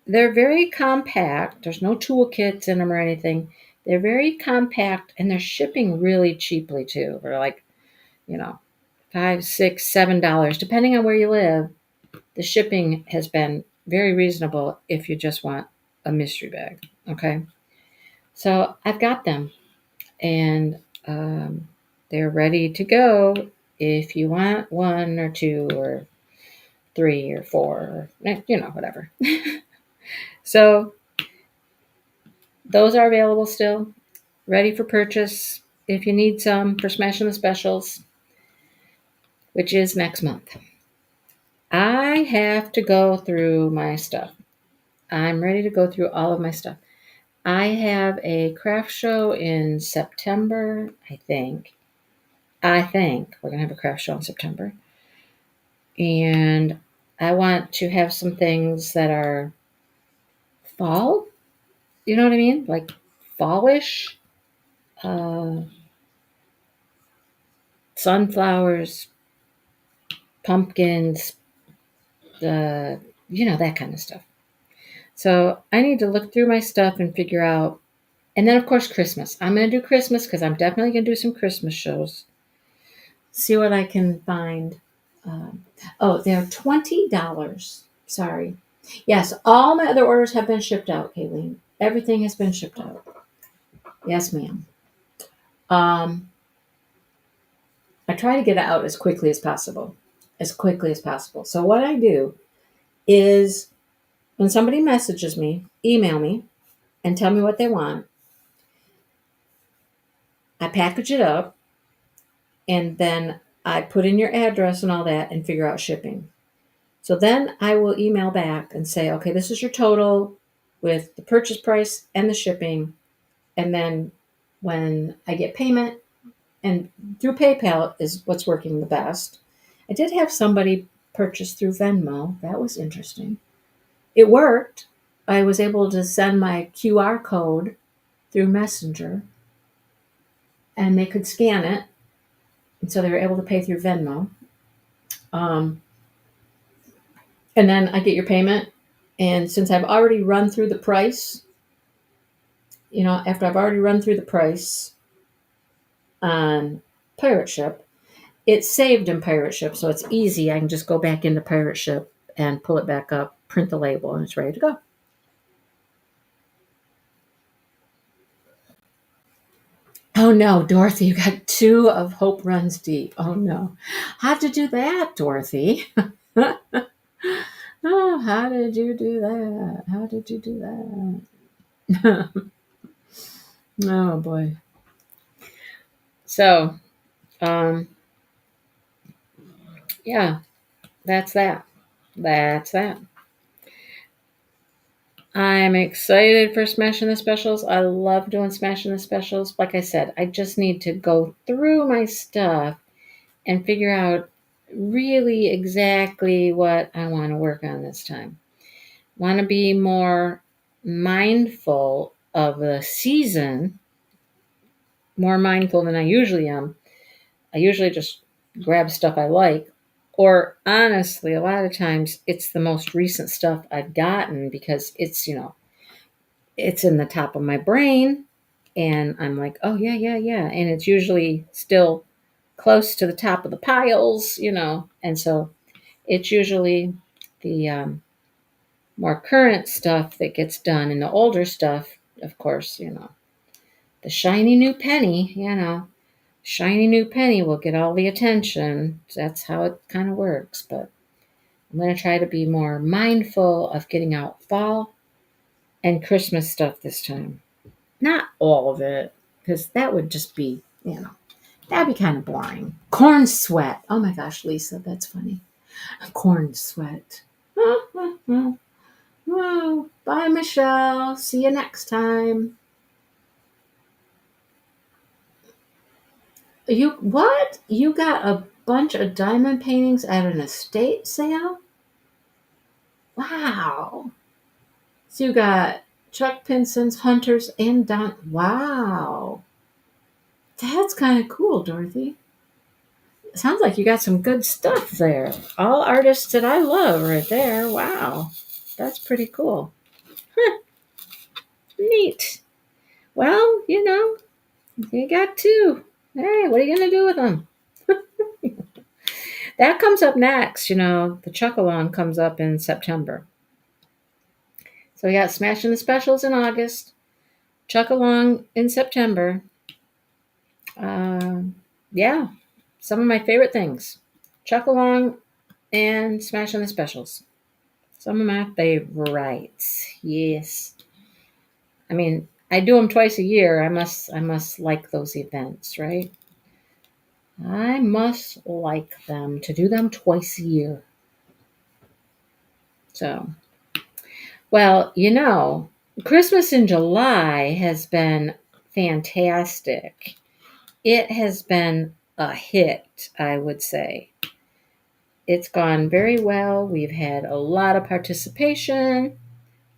they're very compact. There's no toolkits in them or anything. They're very compact and they're shipping really cheaply too. They're like, $5, $6, $7, depending on where you live. The shipping has been very reasonable if you just want a mystery bag. Okay. So I've got them and they're ready to go if you want 1 or 2 or 3 or 4 or, whatever. So those are available still, ready for purchase if you need some for Smashing the Specials, which is next month. I have to go through my stuff. I'm ready to go through all of my stuff. I have a craft show in September, I think. We're going to have a craft show in September. And I want to have some things that are fall. You know what I mean? Like fallish. Sunflowers, pumpkins, that kind of stuff. So I need to look through my stuff and figure out. And then, of course, Christmas. I'm going to do Christmas because I'm definitely going to do some Christmas shows. See what I can find. They're $20. Sorry. Yes, all my other orders have been shipped out, Kayleen. Everything has been shipped out. Yes, ma'am. I try to get it out as quickly as possible. So what I do is when somebody messages me, email me, and tell me what they want, I package it up, and then I put in your address and all that and figure out shipping. So then I will email back and say, okay, this is your total with the purchase price and the shipping. And then when I get payment, and through PayPal is what's working the best, I did have somebody purchase through Venmo. That was interesting. It worked. I was able to send my QR code through Messenger, and they could scan it, and so they were able to pay through Venmo. And then I get your payment, and since I've already run through the price, after I've already run through the price on Pirate Ship, it's saved in Pirate Ship, so it's easy. I can just go back into Pirate Ship and pull it back up, print the label, and it's ready to go. Oh no, Dorothy, you got 2 of Hope Runs Deep. Oh no. How'd you do that, Dorothy? Oh, how did you do that? How did you do that? Oh boy. So, yeah, that's that. That's that. I'm excited for Smashing the Specials. I love doing Smashing the Specials. Like I said, I just need to go through my stuff and figure out really exactly what I want to work on this time. Want to be more mindful of the season, more mindful than I usually am. I usually just grab stuff I like, or honestly, a lot of times it's the most recent stuff I've gotten because it's it's in the top of my brain, and I'm like, oh yeah, yeah, yeah, and it's usually still close to the top of the piles, and so it's usually the more current stuff that gets done, and the older stuff, of course, the shiny new penny, shiny new penny will get all the attention. That's how it kind of works. But I'm going to try to be more mindful of getting out fall and Christmas stuff this time. Not all of it, because that would just be, that'd be kind of boring. Corn sweat. Oh my gosh, Lisa, that's funny. Corn sweat. Well, bye, Michelle. See you next time. What? You got a bunch of diamond paintings at an estate sale? Wow. So you got Chuck Pinson's, Hunters, and Don. Wow. That's kind of cool, Dorothy. Sounds like you got some good stuff there. All artists that I love right there. Wow. That's pretty cool. Huh. Neat. Well, you got 2. Hey, what are you going to do with them? That comes up next. The Chuck-a-Long comes up in September. So we got Smashing the Specials in August, Chuck-a-Long in September. Yeah, some of my favorite things. Chuck-a-Long and Smashing the Specials. Some of my favorites. Yes. I mean, I do them twice a year. I must like those events, right? I must like them to do them twice a year. So, well, Christmas in July has been fantastic. It has been a hit, I would say. It's gone very well. We've had a lot of participation.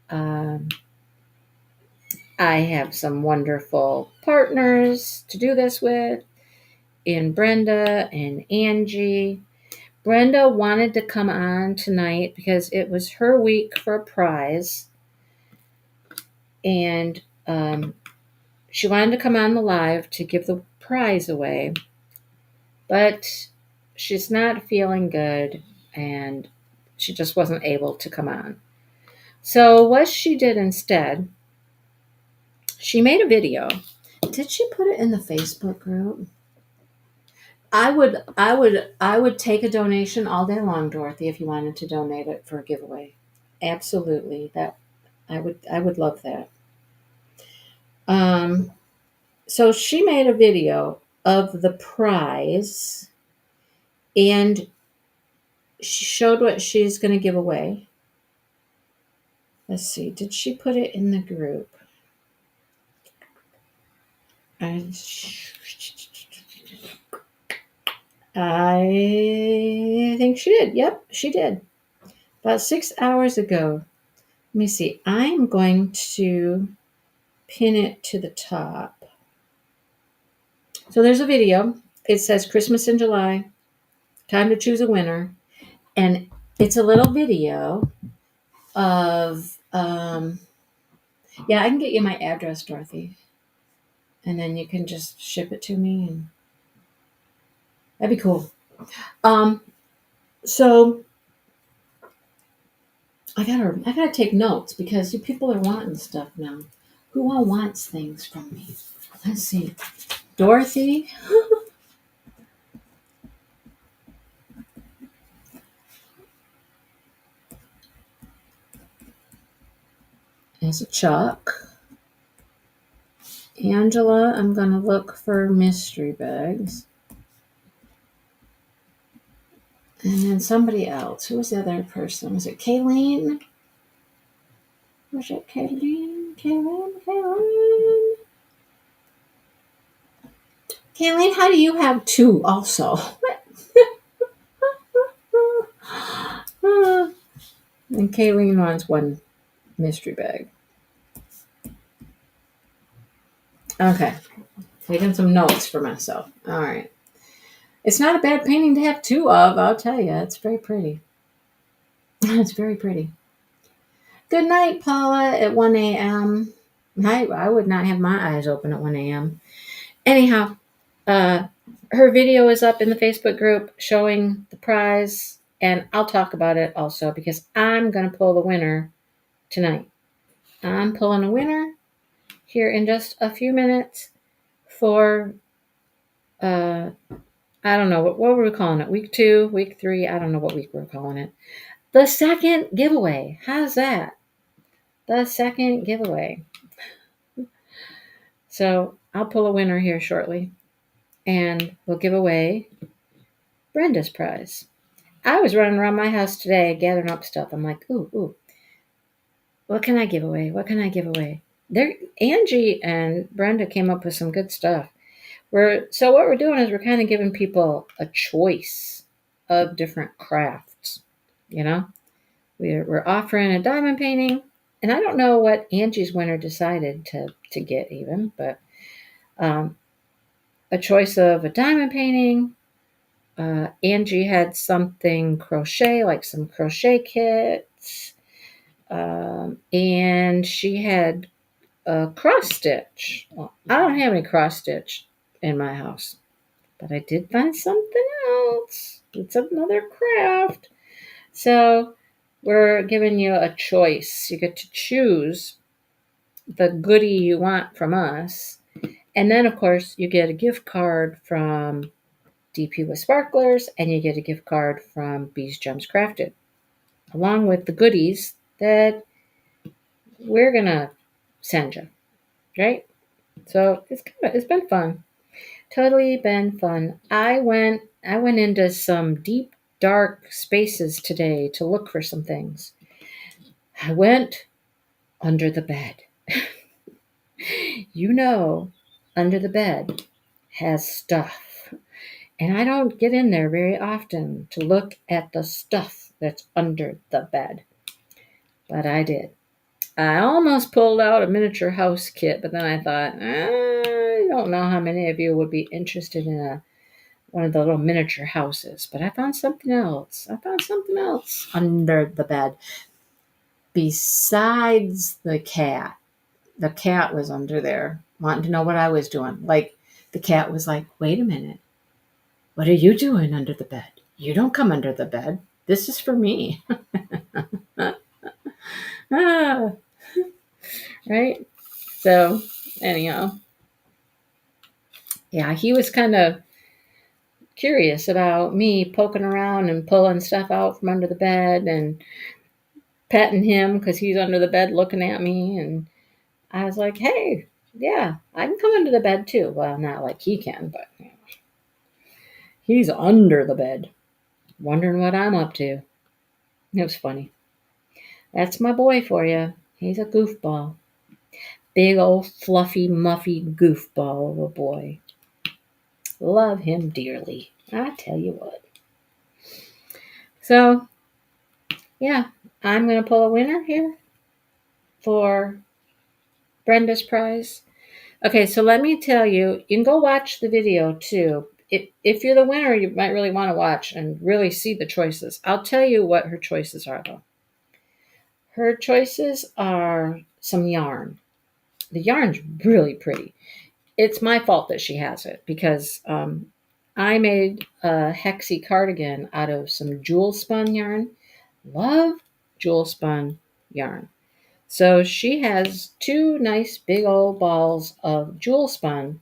I have some wonderful partners to do this with, in Brenda and Angie. Brenda wanted to come on tonight because it was her week for a prize, and she wanted to come on the live to give the prize away, but she's not feeling good, and she just wasn't able to come on. So what she did instead, she made a video. Did she put it in the Facebook group? I would take a donation all day long, Dorothy, if you wanted to donate it for a giveaway. Absolutely. That I would love that. So she made a video of the prize, and she showed what she's going to give away. Let's see. Did she put it in the group? I think she did. Yep, she did. About 6 hours ago. Let me see. I'm going to pin it to the top. So there's a video. It says Christmas in July. Time to choose a winner. And it's a little video of, yeah, I can get you my address, Dorothy. And then you can just ship it to me. And that'd be cool. So I gotta take notes because you people are wanting stuff now. Who all wants things from me? Let's see. Dorothy. Is a Chuck. Angela, I'm gonna look for mystery bags. And then somebody else. Who was the other person? Was it Kayleen? Was it Kayleen? Kayleen, how do you have two also? And Kayleen wants one mystery bag. Okay. Taking some notes for myself. All right. It's not a bad painting to have two of, I'll tell you. It's very pretty. It's very pretty. Good night, Paula, at 1 a.m. I would not have my eyes open at 1 a.m. Anyhow, her video is up in the Facebook group showing the prize, and I'll talk about it also because I'm going to pull the winner tonight. I'm pulling a winner here in just a few minutes for, I don't know, what were we calling it? Week 2, week 3? I don't know what week we're calling it. The second giveaway. How's that? The second giveaway. So I'll pull a winner here shortly, and we'll give away Brenda's prize. I was running around my house today gathering up stuff. I'm like, ooh, what can I give away? What can I give away? Angie and Brenda came up with some good stuff. So what we're doing is we're kind of giving people a choice of different crafts. You know, we're offering a diamond painting, and I don't know what Angie's winner decided to get even, but a choice of a diamond painting. Angie had something crochet, like some crochet kits. And she had a cross stitch. Well, I don't have any cross stitch in my house, but I did find something else. It's another craft. So we're giving you a choice. You get to choose the goodie you want from us. And then, of course, you get a gift card from DP with Sparklers, and you get a gift card from Bees Gems Crafted, along with the goodies that we're gonna send you, right? So it's been fun, totally been fun. I went into some deep dark spaces today to look for some things. I went under the bed. You know, under the bed has stuff. And I don't get in there very often to look at the stuff that's under the bed. But I did. I almost pulled out a miniature house kit, but then I thought, I don't know how many of you would be interested in one of the little miniature houses. But I found something else. Under the bed. Besides the cat. The cat was under there, wanting to know what I was doing. Like, the cat was like, wait a minute. What are you doing under the bed? You don't come under the bed. This is for me. Right? So, anyhow. Yeah, he was kind of curious about me poking around and pulling stuff out from under the bed and petting him because he's under the bed looking at me. And I was like, hey, yeah, I can come under the bed too. Well, not like he can, but he's under the bed, wondering what I'm up to. It was funny. That's my boy for you. He's a goofball. Big old fluffy, muffy goofball of a boy. Love him dearly. I tell you what. So, yeah, I'm going to pull a winner here for Brenda's prize. Okay, so let me tell you, you can go watch the video too. If you're the winner, you might really want to watch and really see the choices. I'll tell you what her choices are, though. Her choices are some yarn. The yarn's really pretty. It's my fault that she has it because I made a Hexie cardigan out of some jewel spun yarn. Love jewel spun yarn. So she has 2 nice big old balls of jewel spun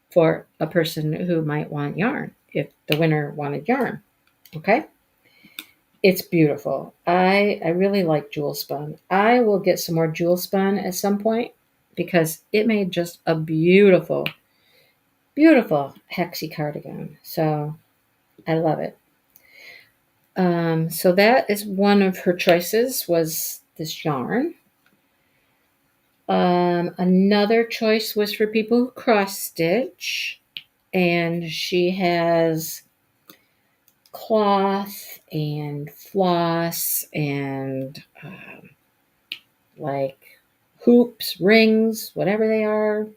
for a person who might want yarn, if the winner wanted yarn. Okay? It's beautiful. I really like jewel spun. I will get some more jewel spun at some point because it made just a beautiful, beautiful Hexie cardigan. So I love it. So that is one of her choices, was this yarn. Another choice was for people who cross stitch, and she has cloth and floss and like hoops, rings, whatever they are.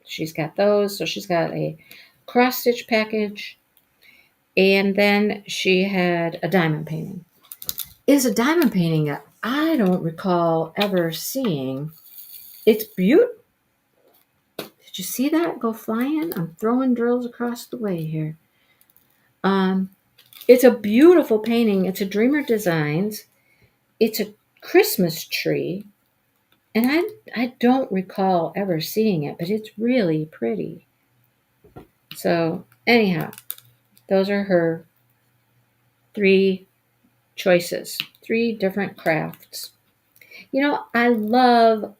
She's got those. So she's got a cross stitch package, and then she had a diamond painting. Is a diamond painting that I don't recall ever seeing. It's beautiful. Did you see that go flying? I'm throwing drills across the way here. It's a beautiful painting. It's a Dreamer Designs. It's a Christmas tree. And I don't recall ever seeing it, but it's really pretty. So anyhow, those are her 3 choices, 3 different crafts. You know, I love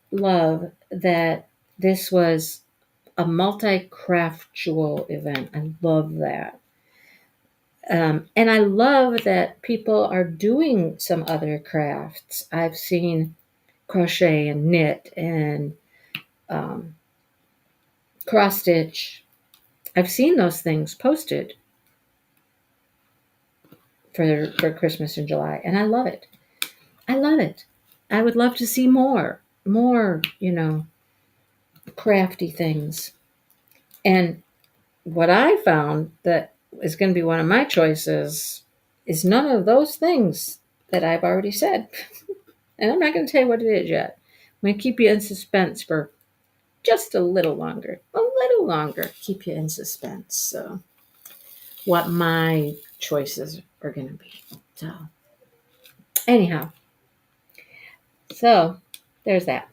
that this was a multi-craftual event. I love that. And I love that people are doing some other crafts. I've seen crochet and knit and cross stitch. I've seen those things posted for Christmas in July, and I love it. I love it. I would love to see more, crafty things. And what I found that is going to be one of my choices is none of those things that I've already said. And I'm not going to tell you what it is yet. I'm going to keep you in suspense for just a little longer. Keep you in suspense. So, what my choices are going to be. So, anyhow, so there's that.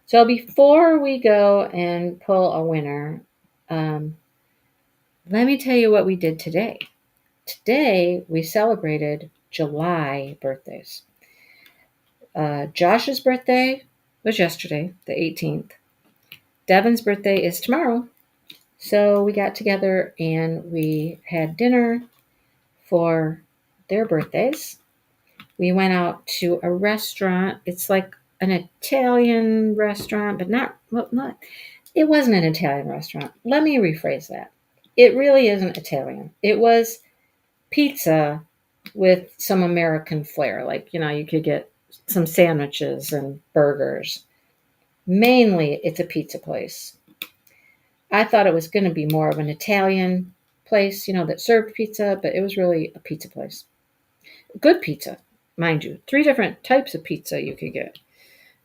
So, before we go and pull a winner, let me tell you what we did today. Today, we celebrated July birthdays. Josh's birthday was yesterday, the 18th. Devin's birthday is tomorrow. So we got together and we had dinner for their birthdays. We went out to a restaurant. It's like an Italian restaurant, but not, it wasn't an Italian restaurant. Let me rephrase that. It really isn't Italian. It was pizza with some American flair. Like, you could get some sandwiches and burgers. Mainly, it's a pizza place. I thought it was going to be more of an Italian place, that served pizza, but it was really a pizza place. Good pizza, mind you. 3 different types of pizza you could get.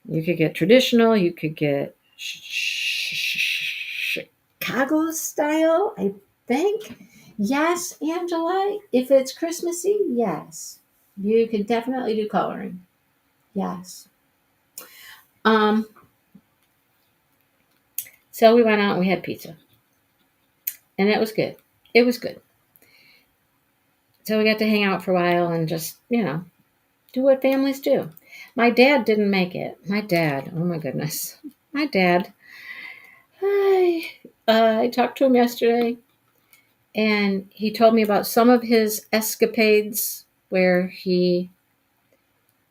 You could get traditional, you could get Chicago style, I think. Yes, Angela, if it's Christmassy, yes. You could definitely do coloring. Yes. So we went out and we had pizza. And it was good. It was good. So we got to hang out for a while and just, do what families do. My dad didn't make it. My dad, oh my goodness. My dad, I talked to him yesterday and he told me about some of his escapades where he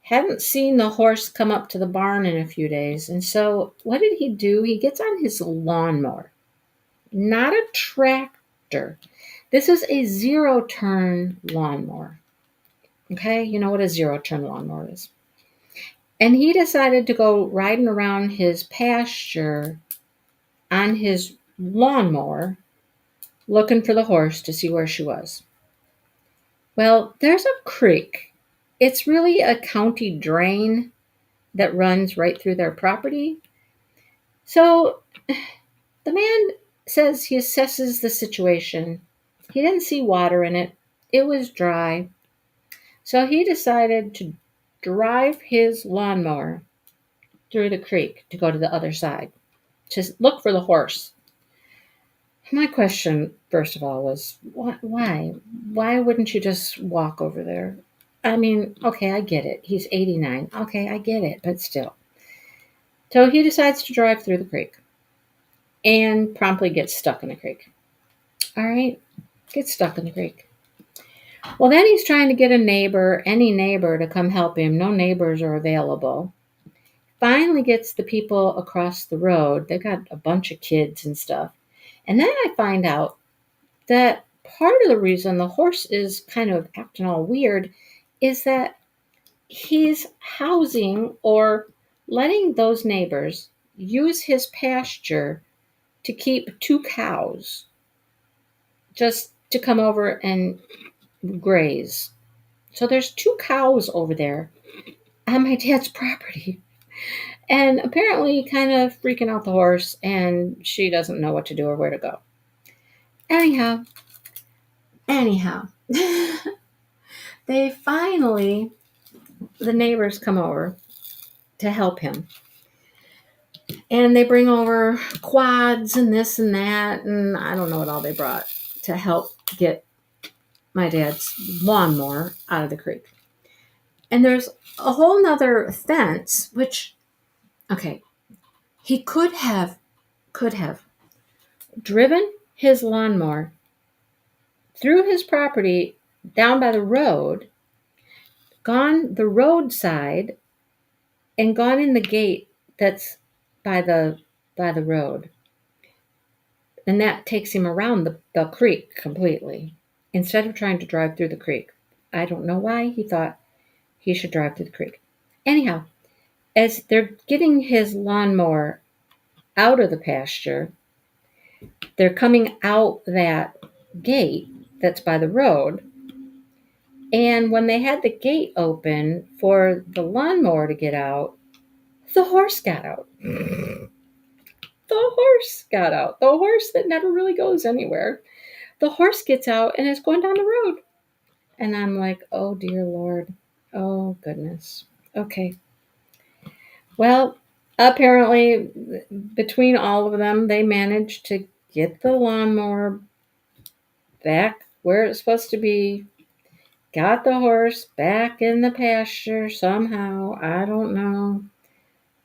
hadn't seen the horse come up to the barn in a few days. And so what did he do? He gets on his lawnmower, not a tractor, This is a zero-turn lawnmower. Okay, you know what a zero-turn lawnmower is. And he decided to go riding around his pasture on his lawnmower looking for the horse to see where she was. Well, there's a creek. It's really a county drain that runs right through their property. So the man says he assesses the situation. He didn't see water in it. It was dry. So he decided to drive his lawnmower through the creek to go to the other side to look for the horse. My question, first of all, was why? Why wouldn't you just walk over there? I mean, okay, I get it. He's 89. Okay, I get it, but still. So he decides to drive through the creek and promptly gets stuck in the creek. All right, gets stuck in the creek. Well, then he's trying to get any neighbor to come help him. No neighbors are available. Finally gets the people across the road. They've got a bunch of kids and stuff. And then I find out that part of the reason the horse is kind of acting all weird is that he's housing or letting those neighbors use his pasture to keep 2 cows just to come over and graze. So there's 2 cows over there on my dad's property. And apparently kind of freaking out the horse, and she doesn't know what to do or where to go. Anyhow, they finally, the neighbors come over to help him. And they bring over quads and this and that, and I don't know what all they brought to help get my dad's lawnmower out of the creek. And there's a whole nother fence, which, okay, he could have driven his lawnmower through his property down by the road, gone the roadside, and gone in the gate that's by the road. And that takes him around the creek completely, instead of trying to drive through the creek. I don't know why he thought he should drive through the creek. Anyhow, as they're getting his lawnmower out of the pasture, they're coming out that gate that's by the road. And when they had the gate open for the lawnmower to get out, the horse got out. The horse got out. The horse that never really goes anywhere. The horse gets out and is going down the road. And I'm like, oh, dear Lord. Oh, goodness. Okay. Well, apparently, between all of them, they managed to get the lawnmower back where it's supposed to be. Got the horse back in the pasture somehow. I don't know.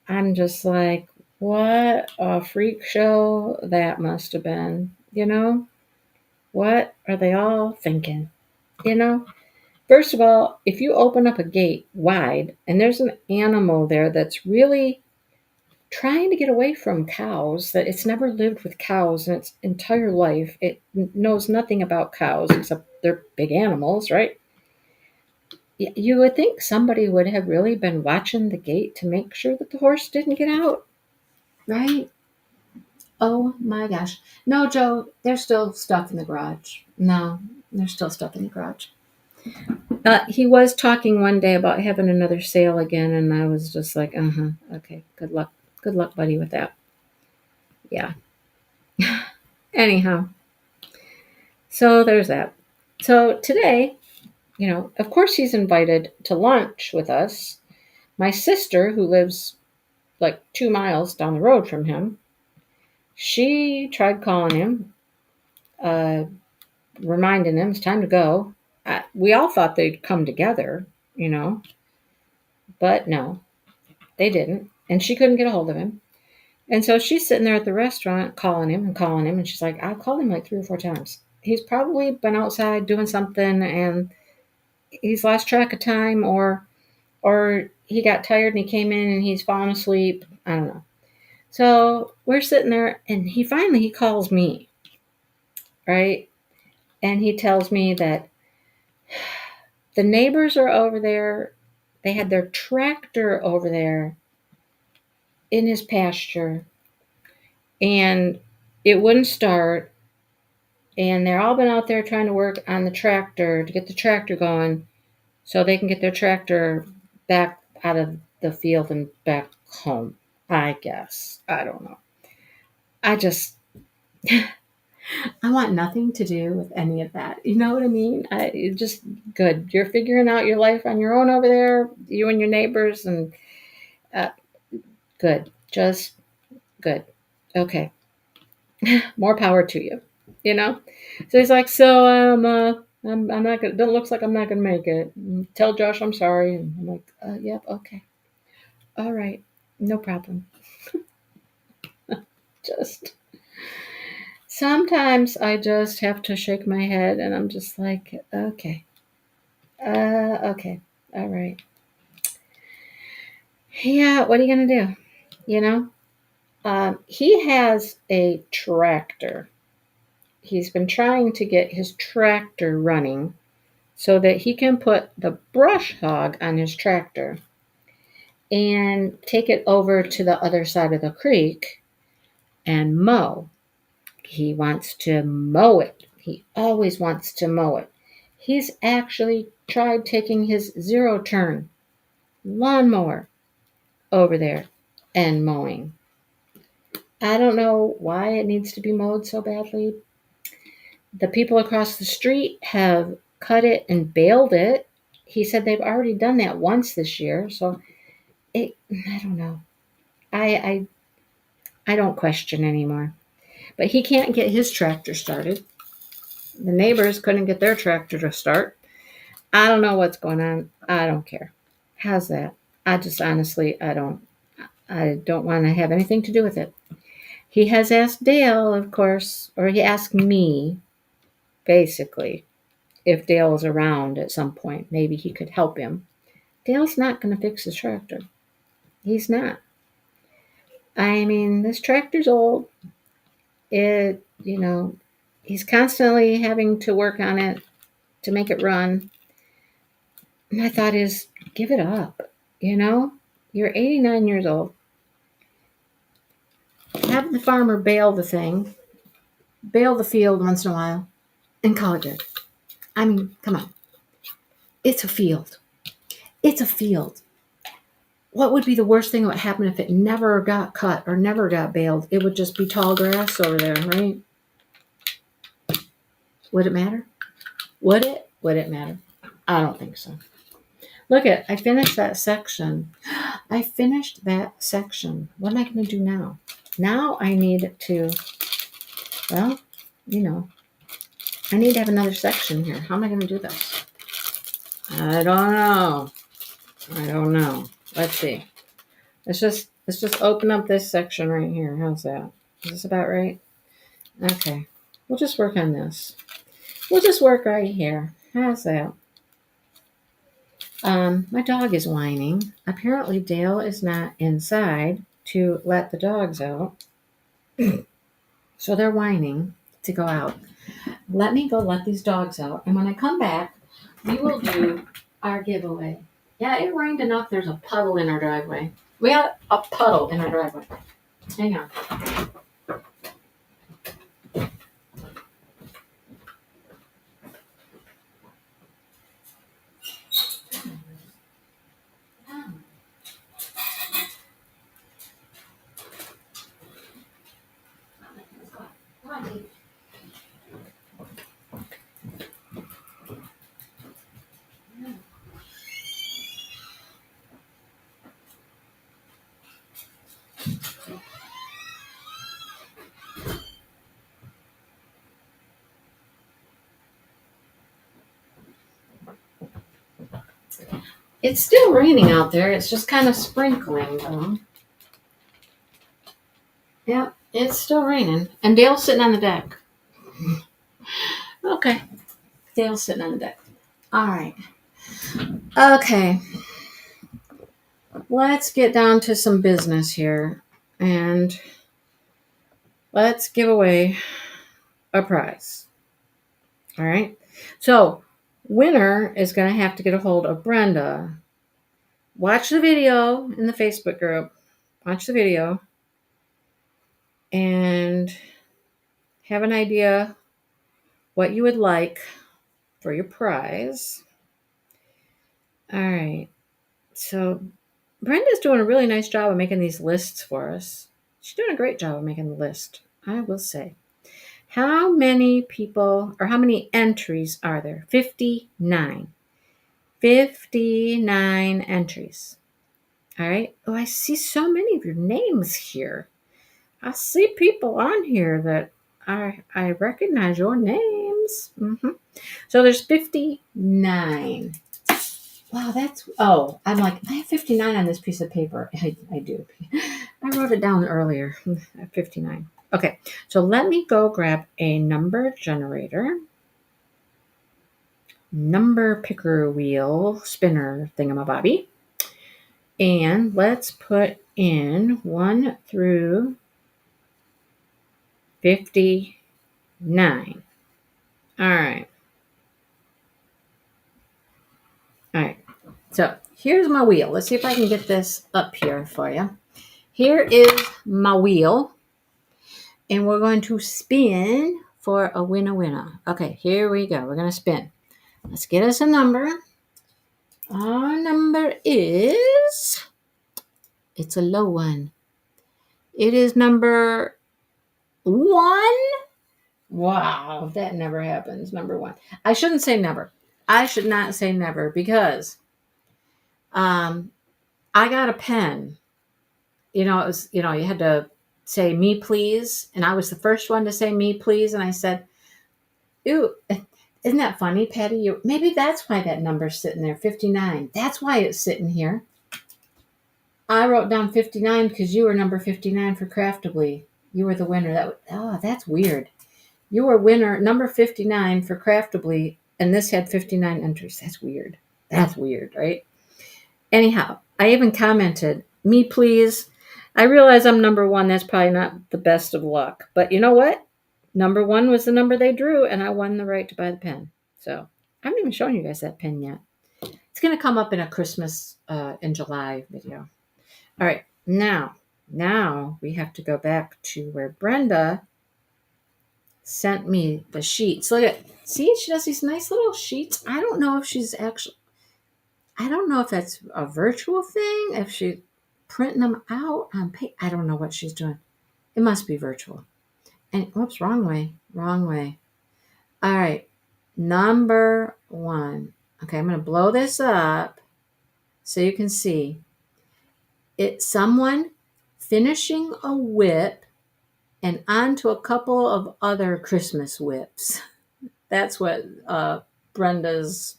I'm just like, what a freak show that must have been, you know? What are they all thinking? You know? First of all, if you open up a gate wide and there's an animal there that's really trying to get away from cows, that it's never lived with cows in its entire life, it knows nothing about cows except they're big animals, right? You would think somebody would have really been watching the gate to make sure that the horse didn't get out, right? Oh my gosh. No, Joe, they're still stuck in the garage. No, they're still stuck in the garage. He was talking one day about having another sale again, and I was just like, okay, good luck. Good luck, buddy, with that. Yeah. Anyhow, so there's that. So today, of course he's invited to lunch with us. My sister, who lives like 2 miles down the road from him, she tried calling him, reminding him it's time to go. We all thought they'd come together, but no, they didn't. And she couldn't get a hold of him. And so she's sitting there at the restaurant calling him. And she's like, I've called him like 3 or 4 times. He's probably been outside doing something and he's lost track of time, or he got tired and he came in and he's fallen asleep. I don't know. So we're sitting there and he calls me, right? And he tells me that the neighbors are over there. They had their tractor over there in his pasture, and it wouldn't start. And they're all been out there trying to work on the tractor to get the tractor going so they can get their tractor back out of the field and back home, I guess. I don't know. I just, I want nothing to do with any of that. You know what I mean? It's just good. You're figuring out your life on your own over there, you and your neighbors, and good. Just good. Okay. More power to you. You know? So he's like, so I'm not gonna. It looks like I'm not gonna make it. Tell Josh I'm sorry. And I'm like, yep, okay, all right, no problem. Just sometimes I just have to shake my head, and I'm just like, okay, okay, all right. Yeah, what are you gonna do? You know, he has a tractor. He's been trying to get his tractor running so that he can put the brush hog on his tractor and take it over to the other side of the creek and mow. He wants to mow it. He always wants to mow it. He's actually tried taking his zero turn lawnmower over there and mowing. I don't know why it needs to be mowed so badly. The people across the street have cut it and baled it. He said they've already done that once this year, so I don't know. I don't question anymore. But he can't get his tractor started. The neighbors couldn't get their tractor to start. I don't know what's going on. I don't care. How's that? I just honestly, I don't want to have anything to do with it. He has asked Dale, of course, or he asked me, basically, if Dale is around at some point. Maybe he could help him. Dale's not going to fix his tractor. He's not. I mean, this tractor's old. He's constantly having to work on it to make it run. My thought is, give it up. You're 89 years old. Have the farmer bale the thing, bale the field once in a while, and call it good. I mean, come on. It's a field. It's a field. What would be the worst thing that would happen if it never got cut or never got baled? It would just be tall grass over there, right? Would it matter? Would it? Would it matter? I don't think so. Look I finished that section. I finished that section. What am I going to do now? Now I need to, well, I need to have another section here. How am I going to do this? I don't know. Let's see. Let's just open up this section right here. How's that? Is this about right? Okay. We'll just work on this. We'll just work right here. How's that? My dog is whining. Apparently Dale is not inside to let the dogs out. So they're whining to go out. Let me go let these dogs out. And when I come back, we will do our giveaway. Yeah, it rained enough. There's a puddle in our driveway. We got a puddle in our driveway. Hang on. It's still raining out there. It's just kind of sprinkling, though. Yeah, it's still raining. And Dale's sitting on the deck. Okay. Dale's sitting on the deck. All right. Okay. Let's get down to some business here. And let's give away a prize. All right. So winner is going to have to get a hold of Brenda. Watch the video in the Facebook group. Watch the video and have an idea what you would like for your prize. All right. So Brenda's doing a really nice job of making these lists for us. She's doing a great job of making the list, I will say. How many people or how many entries are there? 59. 59 entries. All right. Oh, I see so many of your names here. I see people on here that I recognize your names. So there's 59. Wow, I'm like, I have 59 on this piece of paper. I do. I wrote it down earlier. 59. Okay, so let me go grab a number generator, number picker wheel, spinner thingamabobby, and let's put in 1 through 59. All right. All right. So here's my wheel. Let's see if I can get this up here for you. Here is my wheel. And we're going to spin for a winner. Okay, here we go. We're going to spin. Let's get us a number. Our number is, it's a low one. It is number 1. Wow, that never happens. Number 1. I shouldn't say never. I should not say never because I got a pen. It was, you had to say me please. And I was the first one to say me please. And I said, ooh, isn't that funny, Patty? Maybe that's why that number's sitting there, 59. That's why it's sitting here. I wrote down 59 because you were number 59 for Craftably. You were the winner. That's weird. You were winner, number 59 for Craftably, and this had 59 entries. That's weird. That's weird, right? Anyhow, I even commented, me please. I realize I'm number 1. That's probably not the best of luck. But you know what? Number 1 was the number they drew, and I won the right to buy the pen. So I haven't even shown you guys that pen yet. It's going to come up in a Christmas in July video. All right, now we have to go back to where Brenda sent me the sheets. Look at, see, she does these nice little sheets. I don't know if that's a virtual thing, if she's printing them out on paper. I don't know what she's doing. It must be virtual. And whoops, wrong way. All right, number 1. Okay, I'm going to blow this up so you can see. It's someone finishing a whip and onto a couple of other Christmas whips. That's what Brenda's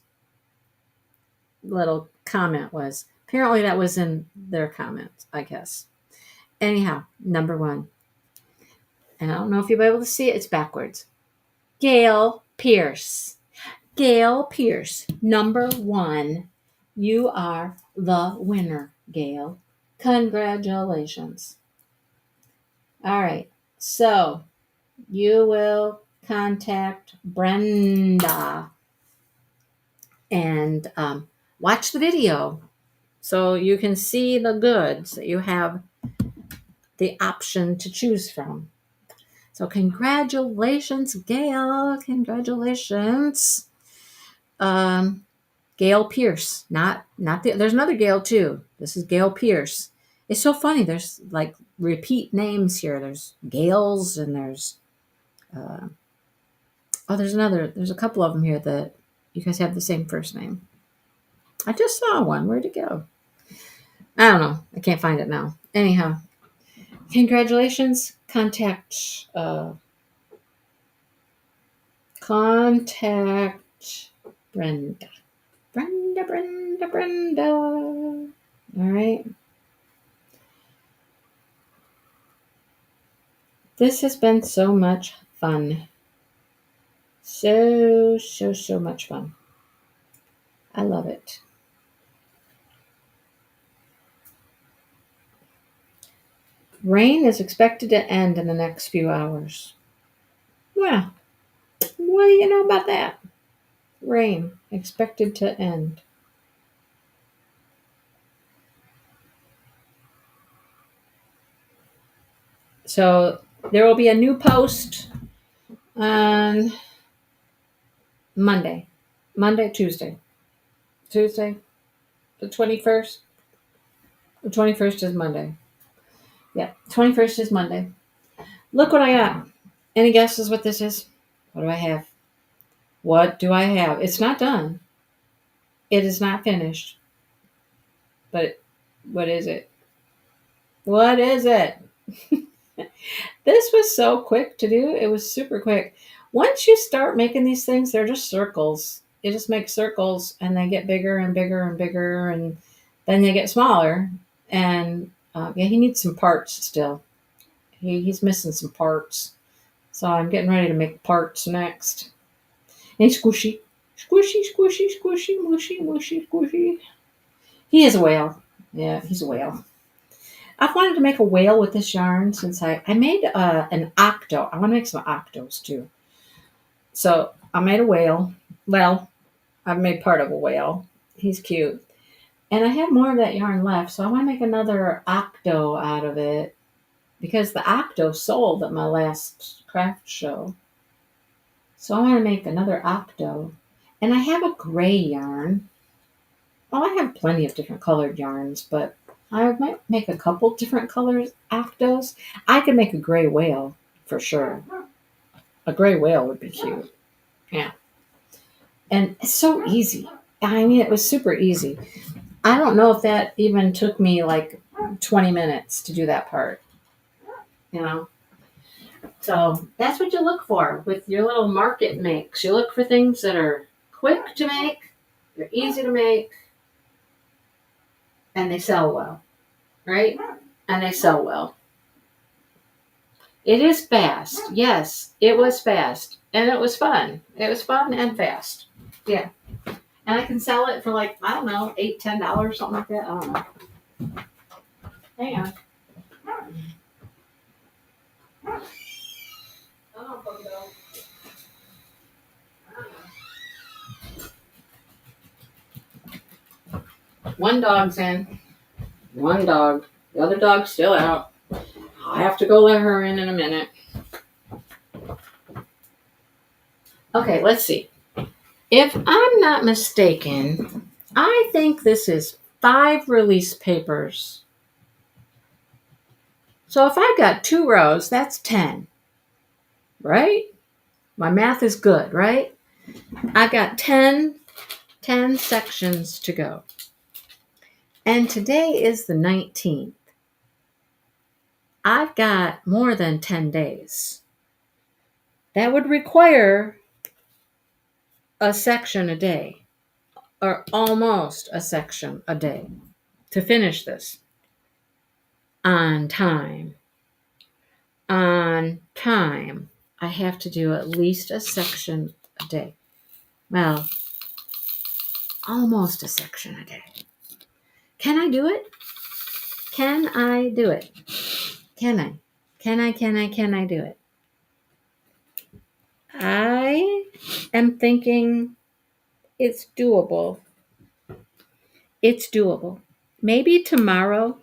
little comment was. Apparently that was in their comments, I guess. Anyhow, number 1. And I don't know if you'll be able to see it. It's backwards. Gail Pierce. Gail Pierce, number 1. You are the winner, Gail. Congratulations. All right. So you will contact Brenda and watch the video so you can see the goods that you have the option to choose from. So congratulations, Gail. Congratulations. Gail Pierce, not there's another Gail too. This is Gail Pierce. It's so funny. There's like repeat names here. There's Gails and there's there's a couple of them here that you guys have the same first name. I just saw one. Where'd it go? I don't know. I can't find it now. Anyhow, congratulations. Contact Brenda. Brenda. All right. This has been so much fun. So much fun. I love it. Rain is expected to end in the next few hours. Well, What do you know about that? Rain expected to end. So there will be a new post on Monday. Tuesday. Tuesday, the 21st. The 21st is Monday. Yeah, 21st is Monday. Look what I got. Any guesses what this is? What do I have? What do I have? It's not done. It is not finished. But what is it? What is it? This was so quick to do. It was super quick. Once you start making these things, they're just circles. You just make circles and they get bigger and bigger and bigger and then they get smaller. And yeah, he needs some parts still. He's missing some parts. So I'm getting ready to make parts next. And squishy, squishy, squishy, squishy, mushy, mushy, squishy. He is a whale. Yeah, he's a whale. I've wanted to make a whale with this yarn since I made an octo. I want to make some octos too. So I made a whale. Well, I've made part of a whale. He's cute. And I have more of that yarn left, so I want to make another octo out of it because the octo sold at my last craft show. So I want to make another octo. And I have a gray yarn. Well, I have plenty of different colored yarns, but I might make a couple different colors octos. I could make a gray whale for sure. A gray whale would be cute. Yeah. And it's so easy. I mean, it was super easy. I don't know if that even took me like 20 minutes to do that part. You know? So that's what you look for with your little market makes. You look for things that are quick to make, they're easy to make, and they sell well. Right? And they sell well. It is fast. Yes, it was fast. And it was fun. It was fun and fast. Yeah. And I can sell it for like, I don't know, $8, $10, something like that. I don't know. Hang on. One dog's in. One dog. The other dog's still out. I'll have to go let her in a minute. Okay, let's see. If I'm not mistaken, I think this is 5 release papers. So if I've got 2 rows, that's 10. Right? My math is good, right? I've got 10 sections to go. And today is the 19th. I've got more than 10 days. That would require a section a day, or almost a section a day, to finish this. On time. On time. I have to do at least a section a day. Well, almost a section a day. Can I do it? Can I do it? Can I? Can I do it? I am thinking it's doable. It's doable. Maybe tomorrow.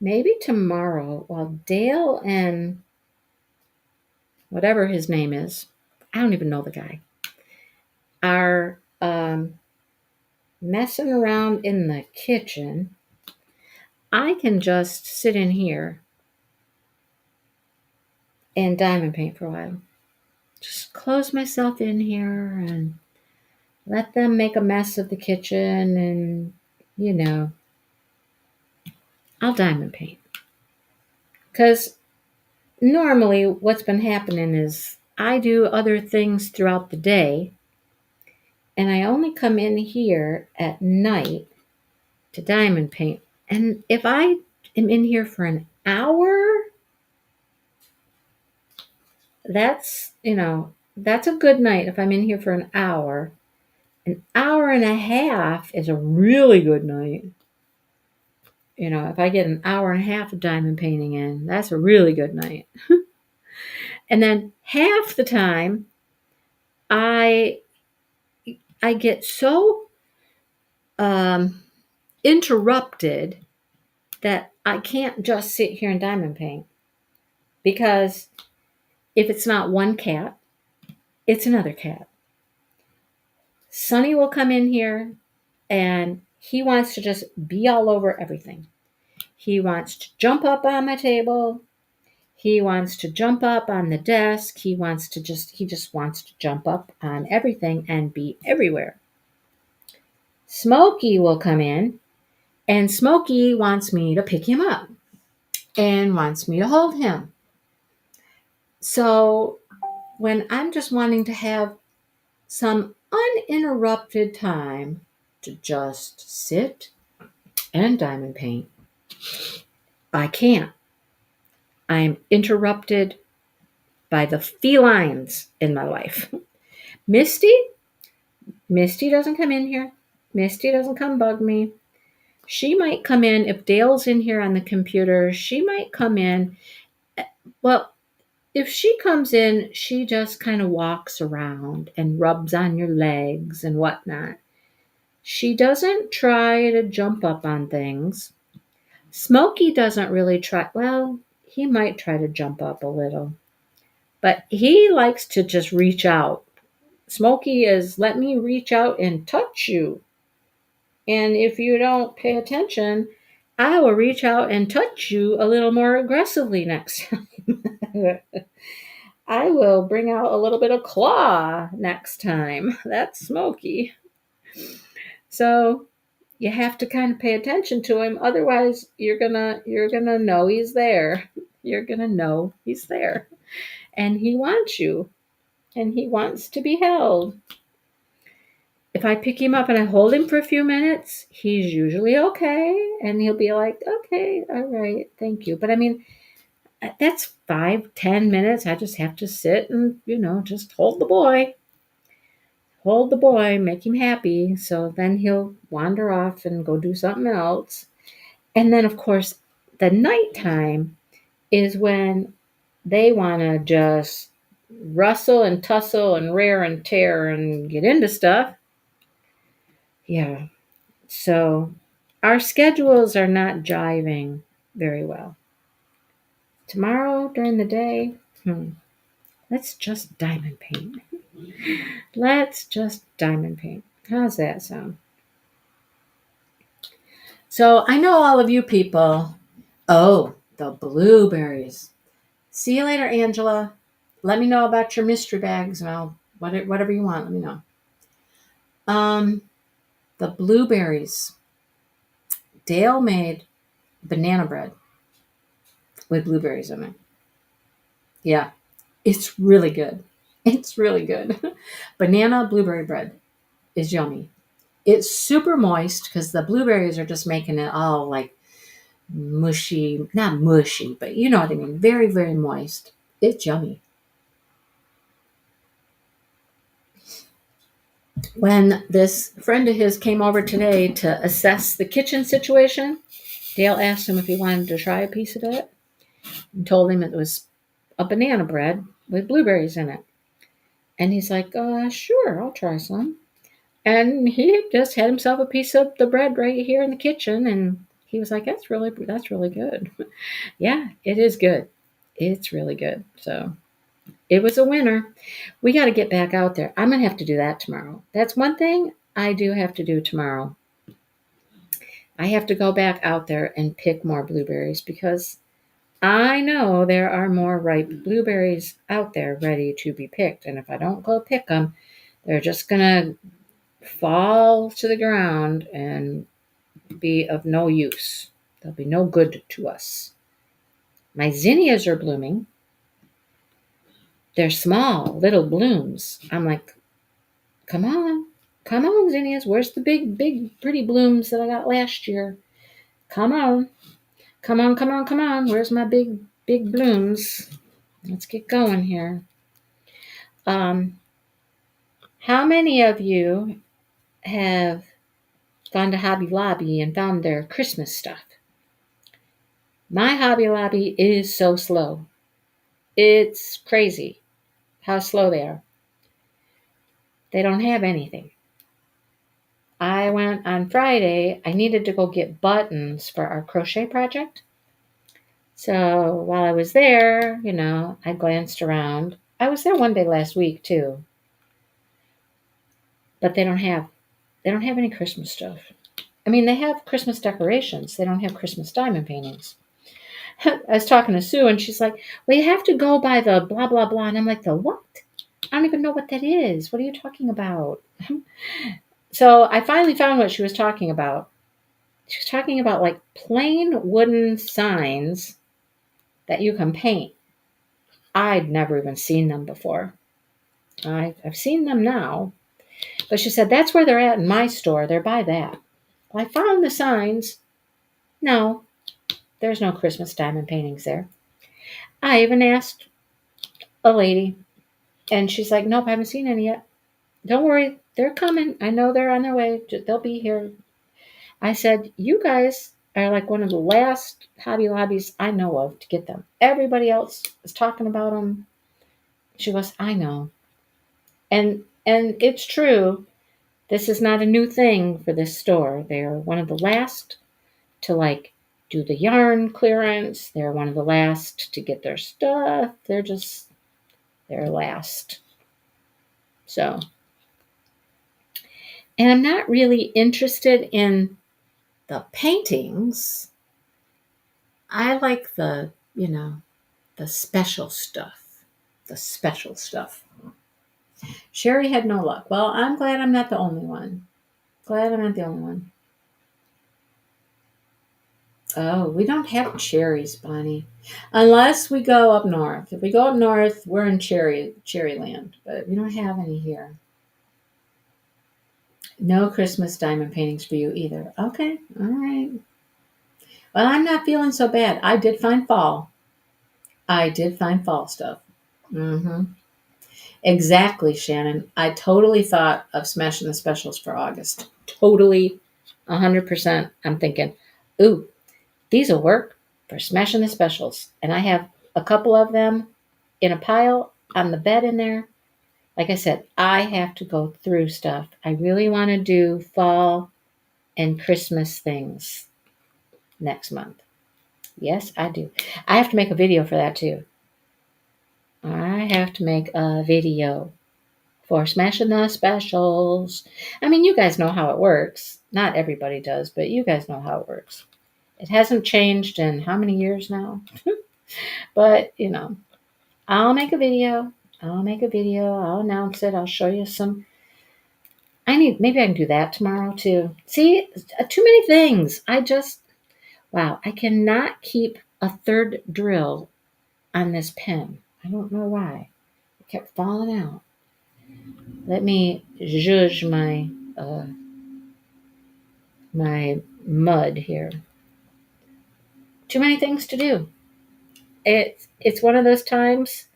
Maybe tomorrow while Dale and whatever his name is, I don't even know the guy, are messing around in the kitchen, I can just sit in here and diamond paint for a while. Just close myself in here and let them make a mess of the kitchen and, you know, I'll diamond paint. Because normally what's been happening is I do other things throughout the day and I only come in here at night to diamond paint. And if I am in here for an hour, that's, that's a good night if I'm in here for an hour. An hour and a half is a really good night. If I get an hour and a half of diamond painting in, that's a really good night. And then half the time, I get so interrupted that I can't just sit here and diamond paint, because if it's not one cat, it's another cat. Sonny will come in here and he wants to just be all over everything. He wants to jump up on my table. He wants to jump up on the desk. He just wants to jump up on everything and be everywhere. Smokey will come in, and Smokey wants me to pick him up and wants me to hold him. So when I'm just wanting to have some uninterrupted time to just sit and diamond paint, I can't. I'm interrupted by the felines in my life. Misty doesn't come in here. Misty doesn't come bug me. She might come in if Dale's in here on the computer. She might come in. Well, if she comes in, she just kind of walks around and rubs on your legs and whatnot. She doesn't try to jump up on things. Smokey doesn't really try. Well, he might try to jump up a little, but he likes to just reach out. Smokey is, let me reach out and touch you. And if you don't pay attention, I will reach out and touch you a little more aggressively next time. I will bring out a little bit of claw next time. That's Smokey. So you have to kind of pay attention to him. Otherwise, you're gonna know he's there. You're gonna know he's there. And he wants you. And he wants to be held. If I pick him up and I hold him for a few minutes, he's usually okay. And he'll be like, okay, all right, thank you. But I mean, that's 5-10 minutes. I just have to sit and, just hold the boy. Hold the boy, make him happy. So then he'll wander off and go do something else. And then, of course, the nighttime is when they want to just rustle and tussle and rear and tear and get into stuff. Yeah. So our schedules are not jiving very well. Tomorrow during the day, let's just diamond paint. Let's just diamond paint. How's that sound? So I know all of you people. Oh, the blueberries. See you later, Angela. Let me know about your mystery bags and whatever you want, let me know. The blueberries. Dale made banana bread with blueberries in it. Yeah, it's really good. It's really good. Banana blueberry bread is yummy. It's super moist because the blueberries are just making it all like mushy, not mushy, but you know what I mean. Very, very moist. It's yummy. When this friend of his came over today to assess the kitchen situation, Dale asked him if he wanted to try a piece of it and told him it was a banana bread with blueberries in it. And he's like, sure, I'll try some. And he just had himself a piece of the bread right here in the kitchen, and he was like, that's really good. Yeah, it is good. It's really good. So it was a winner. We got to get back out there. I'm going to have to do that tomorrow. That's one thing I do have to do tomorrow. I have to go back out there and pick more blueberries because I know there are more ripe blueberries out there ready to be picked. And if I don't go pick them, they're just going to fall to the ground and be of no use. They'll be no good to us. My zinnias are blooming. They're small, little blooms. I'm like, come on, zinnias. Where's the big, pretty blooms that I got last year? Come on. Where's my big blooms? Let's get going here. How many of you have gone to Hobby Lobby and found their Christmas stuff? My Hobby Lobby is so slow. It's crazy how slow they are. They don't have anything. I went on Friday. I needed to go get buttons for our crochet project. So while I was there, I glanced around. I was there one day last week too. But they don't have any Christmas stuff. I mean, they have Christmas decorations. They don't have Christmas diamond paintings. I was talking to Sue and she's like, well, you have to go by the blah, blah, blah. And I'm like, the what? I don't even know what that is. What are you talking about? So I finally found what she was talking about. She was talking about like plain wooden signs that you can paint. I'd never even seen them before. I've seen them now. But she said, that's where they're at in my store. They're by that. Well, I found the signs. No, there's no Christmas diamond paintings there. I even asked a lady, and she's like, nope, I haven't seen any yet. Don't worry, they're coming. I know they're on their way. They'll be here. I said, you guys are like one of the last Hobby Lobbies I know of to get them. Everybody else is talking about them. She goes, I know. And it's true. This is not a new thing for this store. They're one of the last to like do the yarn clearance. They're one of the last to get their stuff. They're last. So, and I'm not really interested in the paintings. I like the special stuff. The special stuff. Sherry had no luck. Well, I'm glad I'm not the only one. Oh, we don't have cherries, Bonnie. Unless we go up north. If we go up north, we're in cherry land. But we don't have any here. No Christmas diamond paintings for you either. Okay, all right. Well, I'm not feeling so bad. I did find fall stuff. Mm-hmm. Exactly, Shannon. I totally thought of smashing the specials for August. Totally, 100%. I'm thinking, ooh, these will work for smashing the specials. And I have a couple of them in a pile on the bed in there. Like I said, I have to go through stuff. I really want to do fall and Christmas things next month. Yes, I do. I have to make a video for that too. I have to make a video for smashing the specials. I mean, you guys know how it works. Not everybody does, but you guys know how it works. It hasn't changed in how many years now? But, I'll make a video. I'll announce it. I'll show you some. Maybe I can do that tomorrow too. See, too many things. Wow, I cannot keep a third drill on this pen. I don't know why. It kept falling out. Let me zhuzh my mud here. Too many things to do. It's one of those times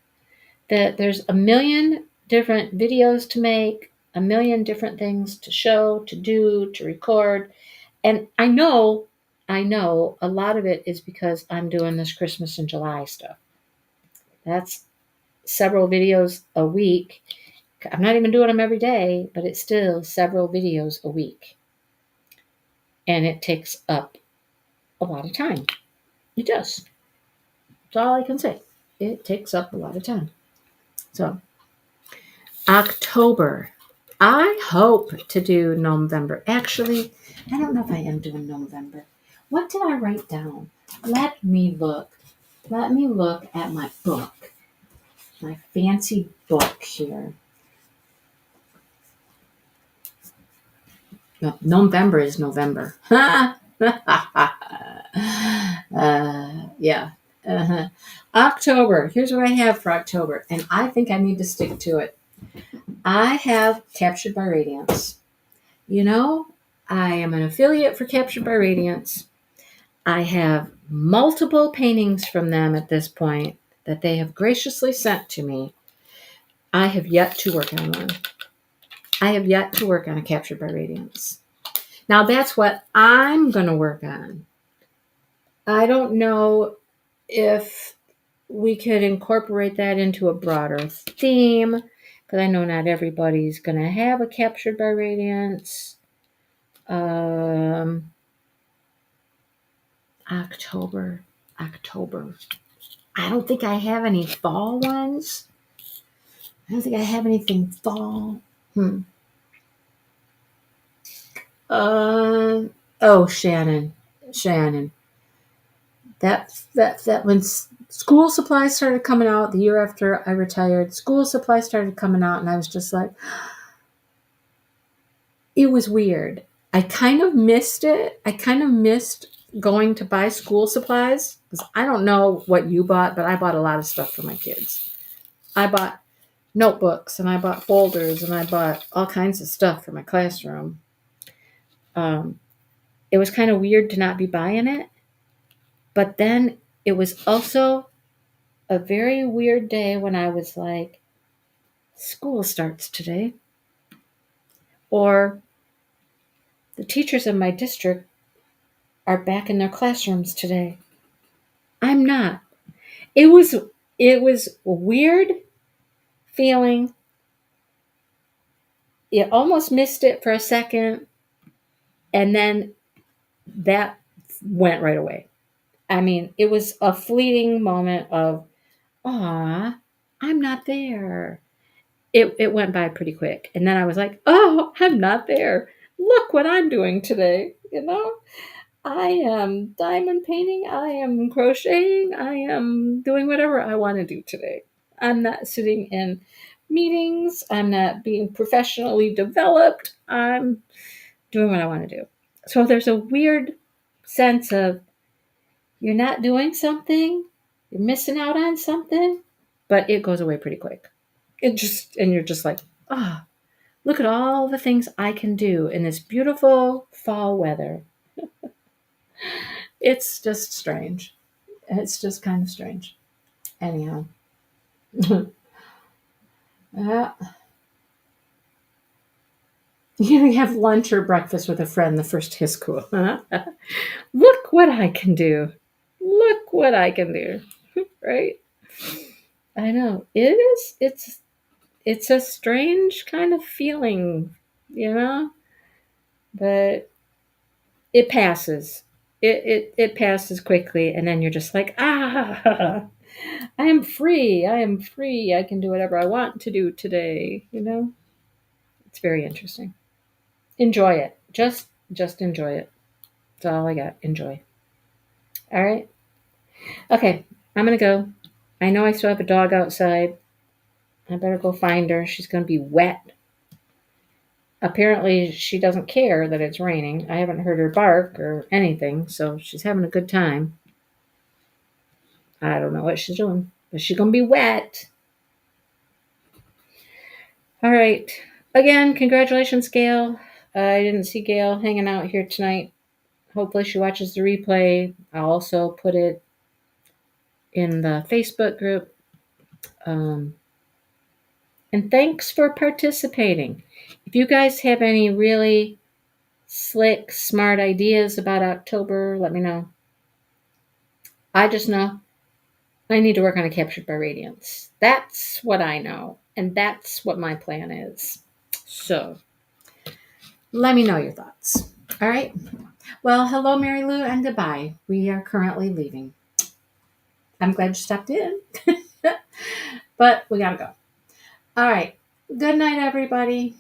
that there's a million different videos to make, a million different things to show, to do, to record. And I know a lot of it is because I'm doing this Christmas in July stuff. That's several videos a week. I'm not even doing them every day, but it's still several videos a week. And it takes up a lot of time. It does. That's all I can say. It takes up a lot of time. So, October. I hope to do November. Actually, I don't know if I am doing November. What did I write down? Let me look. Let me look at my book. My fancy book here. No, November is November. Yeah. Uh-huh. October. Here's what I have for October, and I think I need to stick to it. I have Captured by Radiance. I am an affiliate for Captured by Radiance. I have multiple paintings from them at this point that they have graciously sent to me. I have yet to work on one. I have yet to work on a Captured by Radiance. Now that's what I'm going to work on. I don't know if we could incorporate that into a broader theme, because I know not everybody's going to have a Captured by Radiance. October. I don't think I have any fall ones. I don't think I have anything fall. Shannon. That when school supplies started coming out the year after I retired, school supplies started coming out, and I was just like, it was weird. I kind of missed it. I kind of missed going to buy school supplies, because I don't know what you bought, but I bought a lot of stuff for my kids. I bought notebooks, and I bought folders, and I bought all kinds of stuff for my classroom. It was kind of weird to not be buying it, but then it was also a very weird day when I was like, school starts today, or the teachers in my district are back in their classrooms today. I'm not. It was a weird feeling. You almost missed it for a second, and then that went right away. I mean, it was a fleeting moment of, "Aw, I'm not there." It went by pretty quick, and then I was like, "Oh, I'm not there. Look what I'm doing today." I am diamond painting, I am crocheting, I am doing whatever I want to do today. I'm not sitting in meetings, I'm not being professionally developed, I'm doing what I want to do. So there's a weird sense of you're not doing something, you're missing out on something, but it goes away pretty quick. And you're just like, look at all the things I can do in this beautiful fall weather. It's just strange. It's just kind of strange. Anyhow. You have lunch or breakfast with a friend the first day of school. Look what I can do. Look what I can do. Right? I know. It is. It's a strange kind of feeling, but it passes. It passes quickly, and then you're just like, I am free. I am free. I can do whatever I want to do today. It's very interesting. Enjoy it. Just enjoy it. That's all I got. Enjoy. All right. Okay. I'm gonna go. I know I still have a dog outside. I better go find her. She's gonna be wet. Apparently, she doesn't care that it's raining. I haven't heard her bark or anything, so she's having a good time. I don't know what she's doing, but she's gonna be wet. All right. Again, congratulations, Gail. I didn't see Gail hanging out here tonight. Hopefully she watches the replay. I'll also put it in the Facebook group. And thanks for participating. If you guys have any really slick, smart ideas about October, let me know. I just know I need to work on a Captured by Radiance. That's what I know. And that's what my plan is. So let me know your thoughts. All right. Well, hello, Mary Lou, and goodbye. We are currently leaving. I'm glad you stopped in. But we got to go. All right. Good night, everybody.